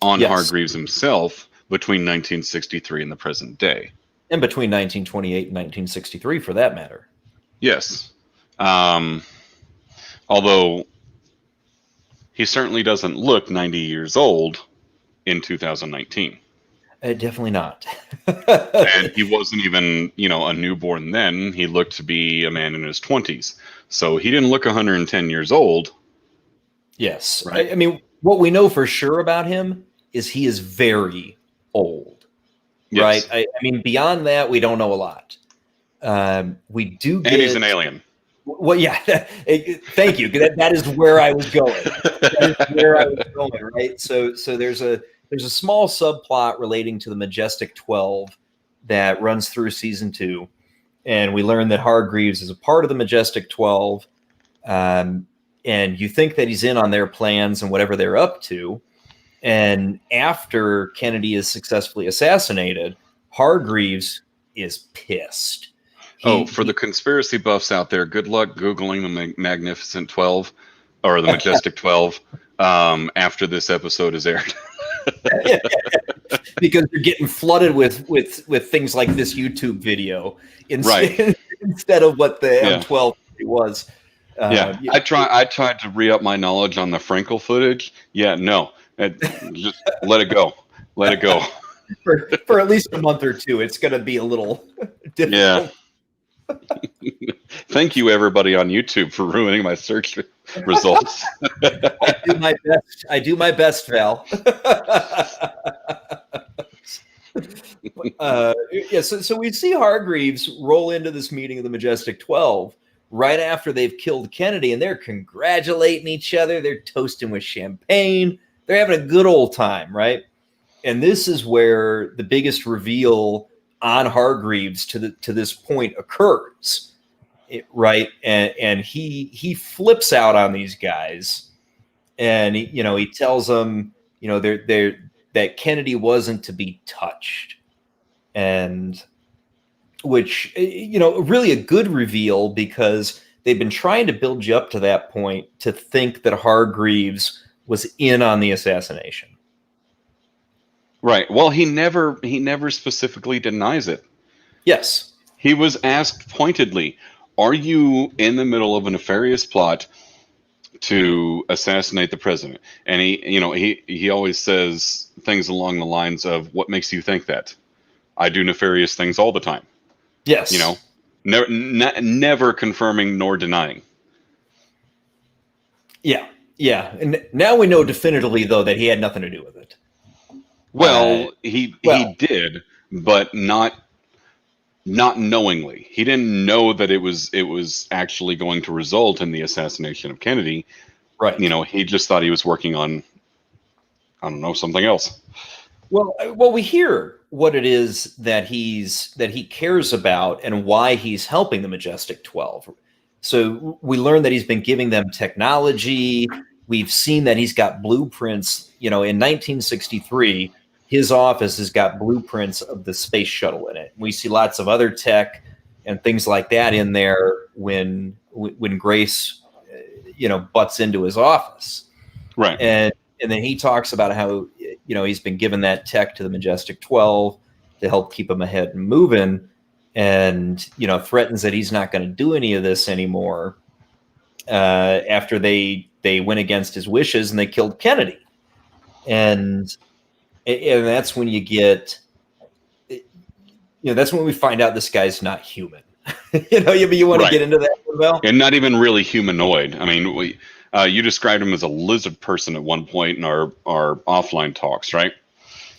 on Hargreaves himself between 1963 and the present day. And between 1928 and 1963, for that matter. Yes. Although he certainly doesn't look 90 years old in 2019. Definitely not. And he wasn't even, you know, a newborn then. He looked to be a man in his 20s. So he didn't look 110 years old. Yes. Right? I mean, what we know for sure about him is he is very old. Yes. Right? I mean, beyond that, we don't know a lot. We do get... And he's an alien. Well, yeah. Thank you. That is where I was going. That is where I was going. Right. So there's a small subplot relating to the Majestic 12 that runs through season 2, and we learn that Hargreaves is a part of the Majestic 12. And you think that he's in on their plans and whatever they're up to. And after Kennedy is successfully assassinated, Hargreaves is pissed. For the conspiracy buffs out there, good luck Googling the Magnificent 12 or the Majestic 12 after this episode is aired. Because you're getting flooded with things like this YouTube video instead of what the M12 was. I tried to re-up my knowledge on the Frankel footage. Yeah, no. Just let it go. Let it go. For at least a month or two, it's going to be a little difficult. Yeah. Thank you, everybody on YouTube, for ruining my search results. I do my best, Val. So we see Hargreaves roll into this meeting of the Majestic 12 right after they've killed Kennedy, and they're congratulating each other. They're toasting with champagne. They're having a good old time, right? And this is where the biggest reveal on Hargreaves to this point occurs, right? And he flips out on these guys, and he tells them, that Kennedy wasn't to be touched, and which really a good reveal, because they've been trying to build you up to that point to think that Hargreaves was in on the assassination. Right. Well, he never specifically denies it. Yes. He was asked pointedly, "Are you in the middle of a nefarious plot to assassinate the president?" And he always says things along the lines of, "What makes you think that? I do nefarious things all the time." Yes. Never confirming nor denying. Yeah. Yeah. And now we know definitively, though, that he had nothing to do with it. Well, he did, but not knowingly. He didn't know that it was actually going to result in the assassination of Kennedy. Right. He just thought he was working on, I don't know, something else. Well, we hear what it is that he cares about and why he's helping the Majestic 12. So we learn that he's been giving them technology. We've seen that he's got blueprints. In 1963, his office has got blueprints of the space shuttle in it. We see lots of other tech and things like that in there when Grace, butts into his office. Right. And then he talks about how, he's been given that tech to the Majestic 12 to help keep him ahead and moving, and, threatens that he's not going to do any of this anymore after they went against his wishes and they killed Kennedy. And that's when you get, that's when we find out this guy's not human. You want to get into that, Val? And not even really humanoid. I mean, you described him as a lizard person at one point in our offline talks, right?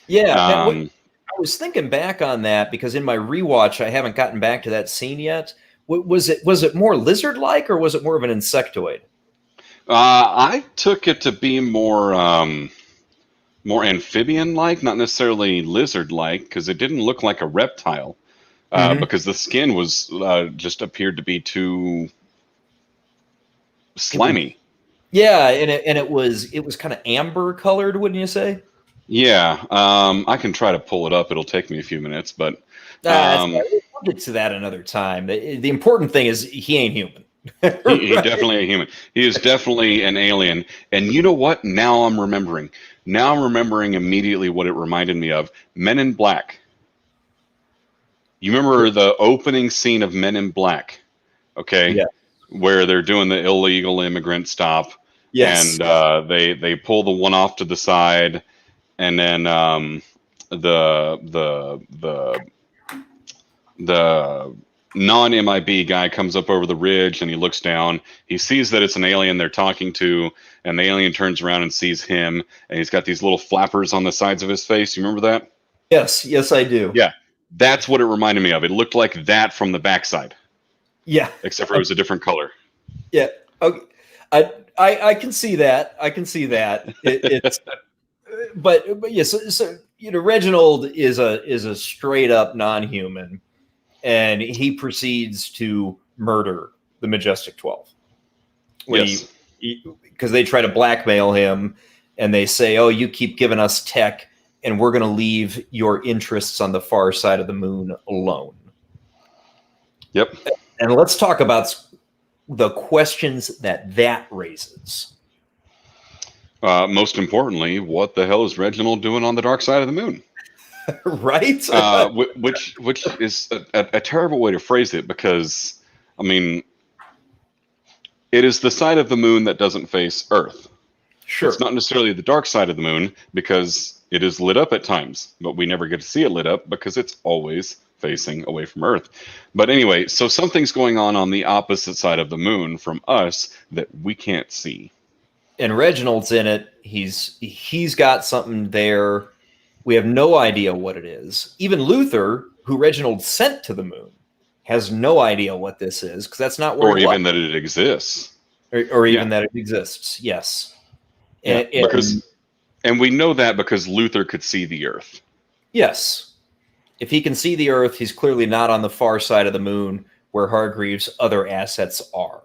Yeah. I was thinking back on that because in my rewatch, I haven't gotten back to that scene yet. Was it more lizard-like, or was it more of an insectoid? I took it to be more amphibian-like, not necessarily lizard-like, because it didn't look like a reptile. Because the skin was just appeared to be too slimy. Yeah, and it was kind of amber colored, wouldn't you say? Yeah, I can try to pull it up. It'll take me a few minutes, but we'll get to that another time. The important thing is he ain't human. He definitely ain't human. He is definitely an alien. And you know what? Now I'm remembering immediately what it reminded me of. Men in Black. You remember the opening scene of Men in Black, okay? Yeah. Where they're doing the illegal immigrant stop. Yes. And they pull the one off to the side, and then the non-MIB guy comes up over the ridge, and he looks down. He sees that it's an alien they're talking to, and the alien turns around and sees him, and he's got these little flappers on the sides of his face. You remember that? Yes, I do. Yeah. That's what it reminded me of. It looked like that from the backside. Yeah. except for it was a different color. Yeah. Okay. I can see that. I can see that. It's but yeah. So Reginald is a straight up non-human, and he proceeds to murder the Majestic 12 when Yes. because they try to blackmail him, and they say, "Oh, you keep giving us tech, and we're going to leave your interests on the far side of the moon alone." Yep. And let's talk about the questions that raises. Most importantly, what the hell is Reginald doing on the dark side of the moon? Right? Which is a terrible way to phrase it, because, I mean, it is the side of the moon that doesn't face Earth. Sure. It's not necessarily the dark side of the moon because it is lit up at times, but we never get to see it lit up because it's always facing away from Earth. But anyway, so something's going on the opposite side of the moon from us that we can't see. And Reginald's in it. He's got something there. We have no idea what it is. Even Luther, who Reginald sent to the moon, has no idea what this is, because that's not where Or even that it exists. or even that it exists. Yes. Yeah, and we know that because Luther could see the Earth. Yes. If he can see the Earth, he's clearly not on the far side of the moon where Hargreaves' other assets are.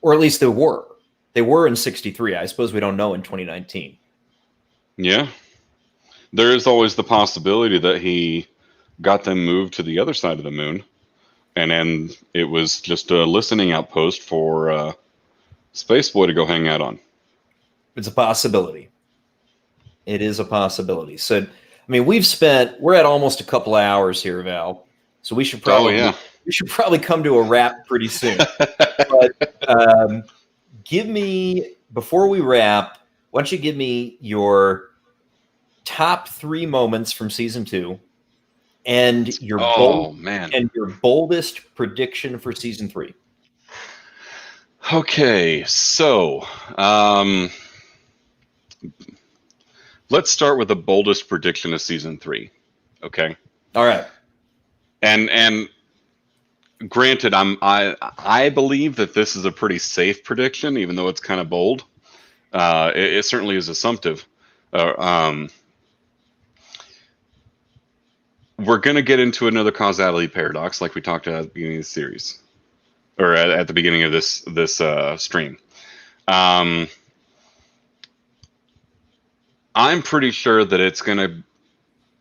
Or at least they were. They were in 63. I suppose we don't know in 2019. Yeah. There is always the possibility that he got them moved to the other side of the moon, and then it was just a listening outpost for Spaceboy to go hang out on. It's a possibility. It is a possibility. So, I mean, we're at almost a couple of hours here, Val. So we should probably come to a wrap pretty soon. But before we wrap, why don't you give me your top 3 moments from season 2 and your boldest prediction for season 3. Okay, so let's start with the boldest prediction of season 3. Okay. All right. And granted, I believe that this is a pretty safe prediction, even though it's kind of bold. It certainly is assumptive. We're going to get into another causality paradox, like we talked about at the beginning of the series, or at the beginning of this stream. I'm pretty sure that it's going to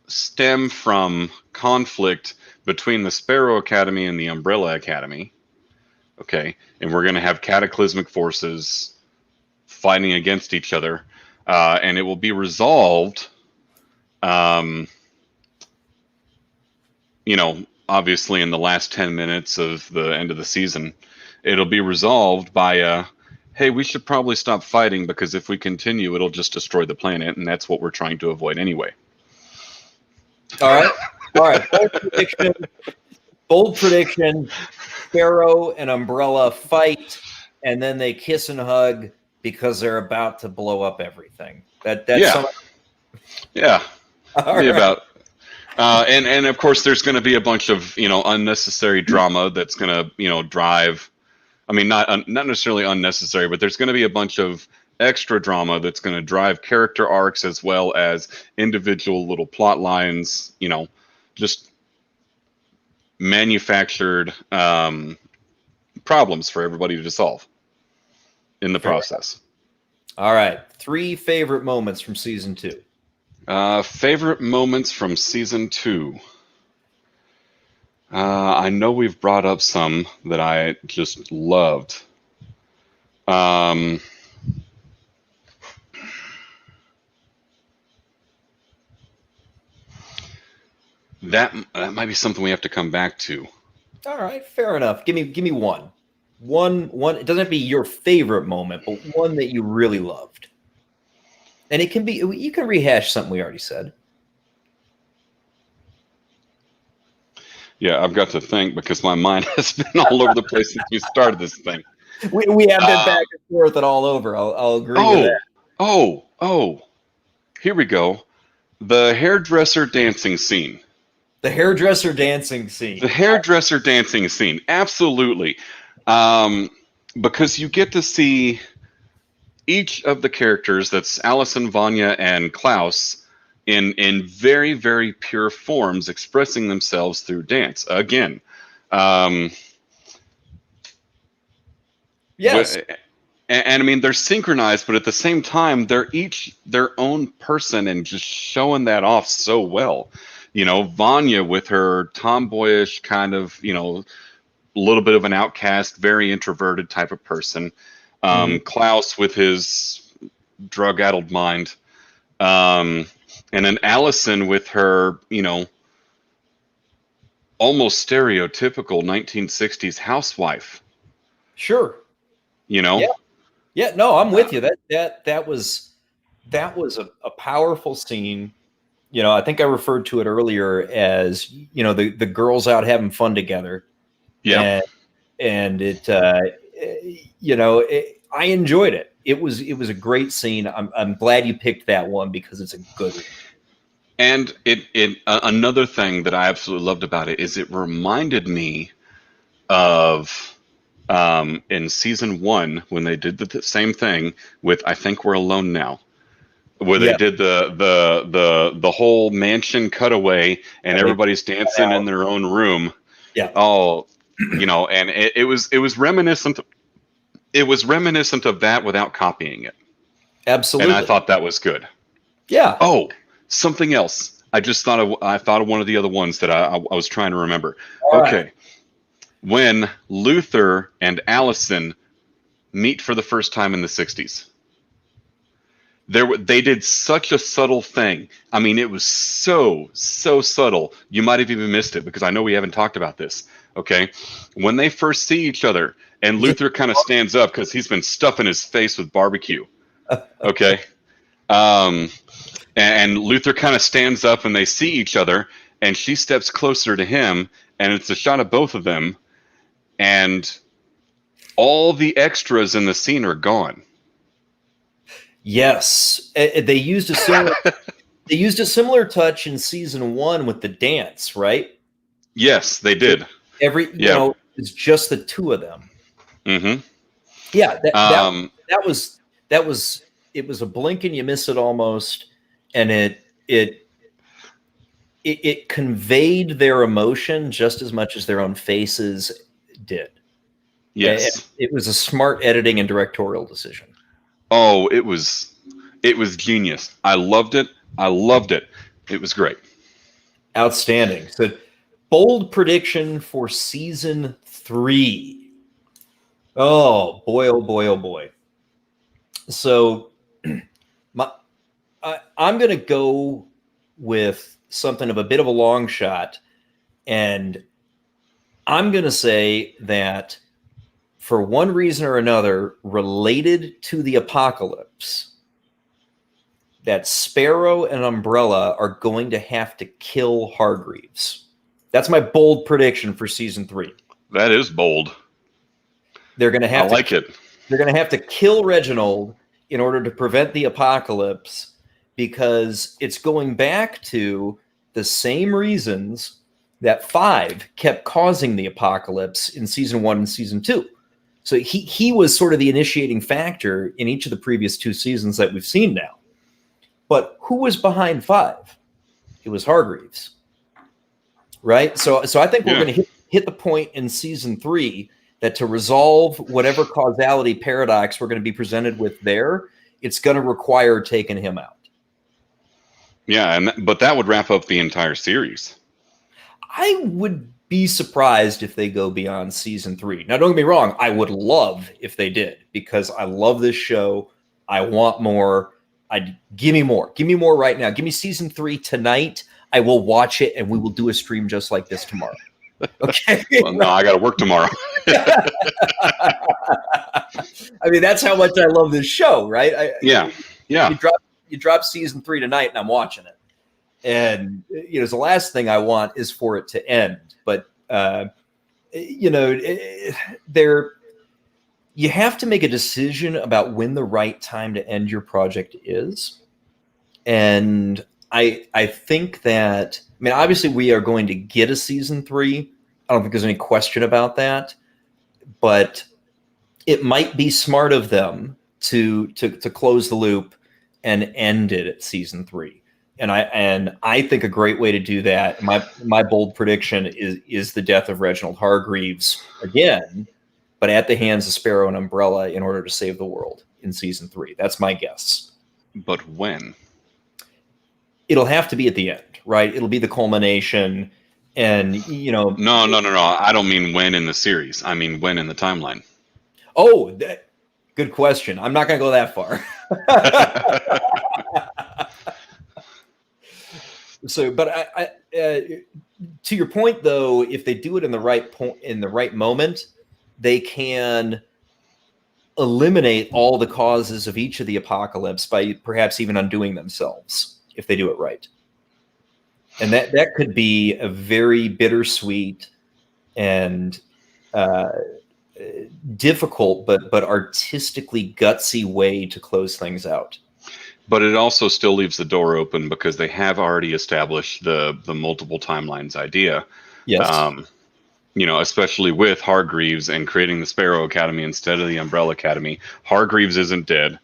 stem from conflict between the Sparrow Academy and the Umbrella Academy. Okay, and we're going to have cataclysmic forces fighting against each other, and it will be resolved. Obviously in the last 10 minutes of the end of the season, it'll be resolved by hey, we should probably stop fighting, because if we continue, it'll just destroy the planet, and that's what we're trying to avoid anyway. All right. Bold prediction. Sparrow and Umbrella fight, and then they kiss and hug because they're about to blow up everything. Yeah. About. And of course, there's going to be a bunch of unnecessary drama that's going to drive. I mean, not necessarily unnecessary, but there's going to be a bunch of extra drama that's going to drive character arcs as well as individual little plot lines. Just manufactured problems for everybody to solve in the process. All right, 3 favorite moments from season 2. Favorite moments from season 2. I know we've brought up some that I just loved. That might be something we have to come back to. All right, fair enough. Give me one. One. It doesn't have to be your favorite moment, but one that you really loved. And it can be, you can rehash something we already said. Yeah, I've got to think, because my mind has been all over the place since we started this thing. We have been back and forth and all over. I'll agree with that. Oh, here we go. The hairdresser dancing scene. The hairdresser dancing scene. The hairdresser dancing scene, absolutely. Because you get to see each of the characters, that's Allison, Vanya, and Klaus, in very, very pure forms, expressing themselves through dance. Again, Yes. and I mean, they're synchronized, but at the same time, they're each their own person and just showing that off so well. You know, Vanya with her tomboyish kind of, you know, a little bit of an outcast, very introverted type of person. Klaus with his drug-addled mind. And then Allison with her, you know, almost stereotypical 1960s housewife. Sure. You know? Yeah. Yeah, no, I'm with you. That was a powerful scene. You know, I think I referred to it earlier as, you know, the girls out having fun together. Yeah. And it, you know, I enjoyed it. It was a great scene. I'm glad you picked that one because it's a good one. And another thing that I absolutely loved about it is it reminded me of in season 1 when they did the same thing with I Think We're Alone Now, where they did the whole mansion cutaway and everybo's dancing in their own room. Yeah. Oh, you know, and it was reminiscent. It was reminiscent of that without copying it. Absolutely. And I thought that was good. Yeah. Oh, something else. I thought of one of the other ones that I was trying to remember. All okay. Right. When Luther and Allison meet for the first time in the 60s. They did such a subtle thing. I mean, it was so subtle. You might have even missed it because I know we haven't talked about this. Okay. When they first see each other and Luther kind of stands up because he's been stuffing his face with barbecue. Okay. And Luther kind of stands up and they see each other and she steps closer to him and it's a shot of both of them and all the extras in the scene are gone. Yes, they used a similar touch in season 1 with the dance, right? Yes, they did. You know, it's just the two of them. Mm-hmm. Yeah, that was it was a blink and you miss it almost, and it conveyed their emotion just as much as their own faces did. Yes, it was a smart editing and directorial decision. Oh, it was genius. I loved it. It was great. Outstanding. So, bold prediction for season 3. Oh boy! Oh boy! Oh boy! So, I'm going to go with something of a bit of a long shot, and I'm going to say that for one reason or another, related to the apocalypse, that Sparrow and Umbrella are going to have to kill Hargreaves. That's my bold prediction for season 3. That is bold. They're going to have it. They're going to have to kill Reginald in order to prevent the apocalypse, because it's going back to the same reasons that 5 kept causing the apocalypse in season 1 and season 2. So he was sort of the initiating factor in each of the previous 2 seasons that we've seen now. But who was behind 5? It was Hargreaves, right? So I think we're going to hit the point in season 3 that to resolve whatever causality paradox we're going to be presented with there, it's going to require taking him out. Yeah, but that would wrap up the entire series. I would be surprised if they go beyond season 3. Now, don't get me wrong. I would love if they did, because I love this show. I want more. Give me more. Give me more right now. Give me season 3 tonight. I will watch it, and we will do a stream just like this tomorrow. Okay. Well, no, I got to work tomorrow. I mean, that's how much I love this show, right? Yeah. You drop season 3 tonight, and I'm watching it. And you know, the last thing I want is for it to end. But you know, you have to make a decision about when the right time to end your project is. And I think that, I mean, obviously we are going to get a season 3. I don't think there's any question about that, but it might be smart of them to close the loop and end it at season 3. And I think a great way to do that, my bold prediction is the death of Reginald Hargreaves again, but at the hands of Sparrow and Umbrella in order to save the world in season 3. That's my guess. But when? It'll have to be at the end, right? It'll be the culmination, and No. I don't mean when in the series. I mean when in the timeline. Oh, good question. I'm not going to go that far. So, but I to your point though, if they do it in the right point, in the right moment, they can eliminate all the causes of each of the apocalypse by perhaps even undoing themselves if they do it right. And that could be a very bittersweet and difficult, but artistically gutsy way to close things out. But it also still leaves the door open because they have already established the multiple timelines idea. Yes. Especially with Hargreaves and creating the Sparrow Academy instead of the Umbrella Academy. Hargreaves isn't dead.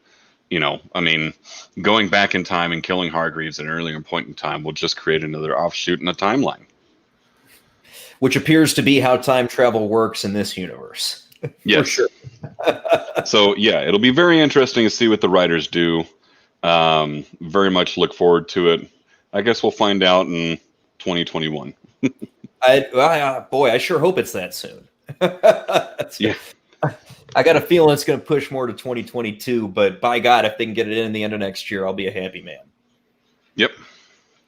Going back in time and killing Hargreaves at an earlier point in time will just create another offshoot in the timeline. Which appears to be how time travel works in this universe. Yes. For sure. So, yeah, it'll be very interesting to see what the writers do. Very much look forward to it. I guess we'll find out in 2021. Boy, I sure hope it's that soon. Yeah. I got a feeling it's going to push more to 2022, but by God, if they can get it in the end of next year, I'll be a happy man. Yep.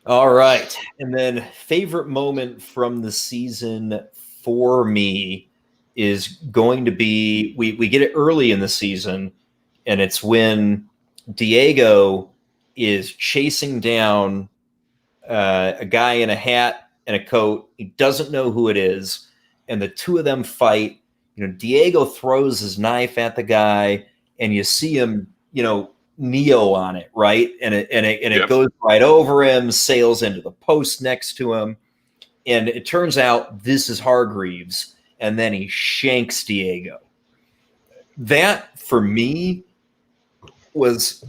All right. And then favorite moment from the season for me is going to be, we get it early in the season, and it's when Diego is chasing down a guy in a hat and a coat. He doesn't know who it is, and the two of them fight. Diego throws his knife at the guy, and you see him, Neo on it, right? And it goes right over him, sails into the post next to him, and it turns out this is Hargreaves, and then he shanks Diego. That for me was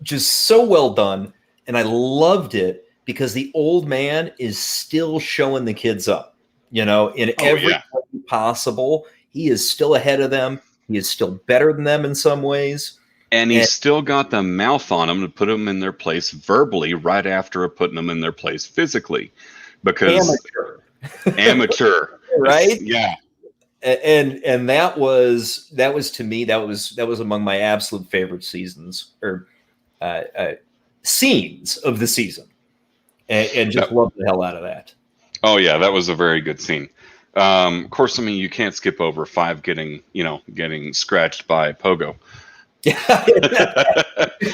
just so well done, and I loved it because the old man is still showing the kids up, in every way possible. He is still ahead of them. He is still better than them in some ways. And he's still got the mouth on them to put them in their place verbally right after putting them in their place physically. Because amateur. Right? Yeah. And that was to me, that was among my absolute favorite seasons or scenes of the season. And just loved the hell out of that. Oh yeah, that was a very good scene. Of course, you can't skip over Five getting scratched by Pogo.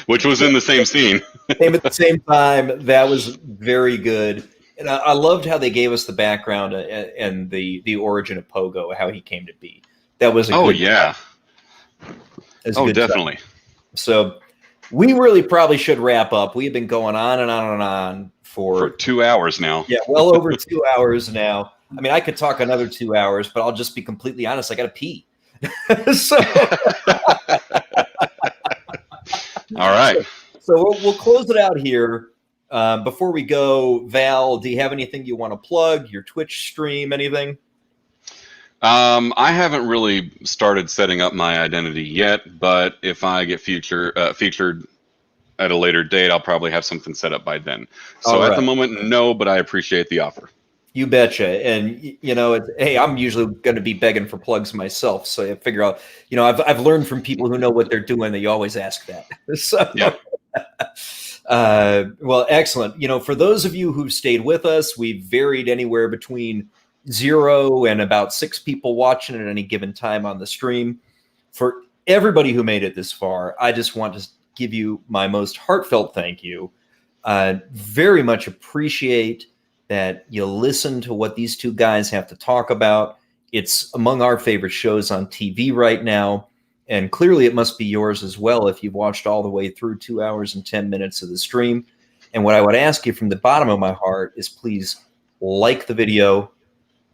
Which was in the same scene. Came at the same time. That was very good. And I loved how they gave us the background and the origin of Pogo, how he came to be. That was a good yeah. Definitely. Time. So we really probably should wrap up. We have been going on and on and on for 2 hours now. Yeah, well over 2 hours now. I could talk another 2 hours, but I'll just be completely honest. I got to pee. So, all right. So we'll close it out here. Before we go, Val, do you have anything you want to plug? Your Twitch stream, anything? I haven't really started setting up my identity yet, but if I get featured at a later date, I'll probably have something set up by then. So at the moment, no, but I appreciate the offer. You betcha. And, hey, I'm usually going to be begging for plugs myself. So I figure out, I've learned from people who know what they're doing that you always ask that. So, yeah. Well, excellent. For those of you who've stayed with us, we've varied anywhere between 0 and about 6 people watching at any given time on the stream. For everybody who made it this far, I just want to give you my most heartfelt thank you. Very much appreciate that you listen to what these two guys have to talk about. It's among our favorite shows on TV right now. And clearly it must be yours as well if you've watched all the way through 2 hours and 10 minutes of the stream. And what I would ask you from the bottom of my heart is please like the video,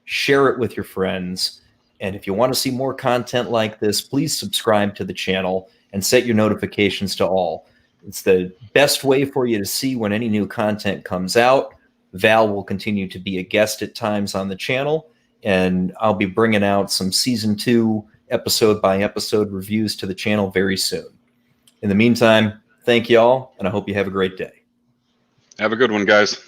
share it with your friends. And if you want to see more content like this, please subscribe to the channel and set your notifications to all. It's the best way for you to see when any new content comes out. Val will continue to be a guest at times on the channel, and I'll be bringing out some season 2 episode by episode reviews to the channel very soon. In the meantime, thank you all, and I hope you have a great day. Have a good one, guys.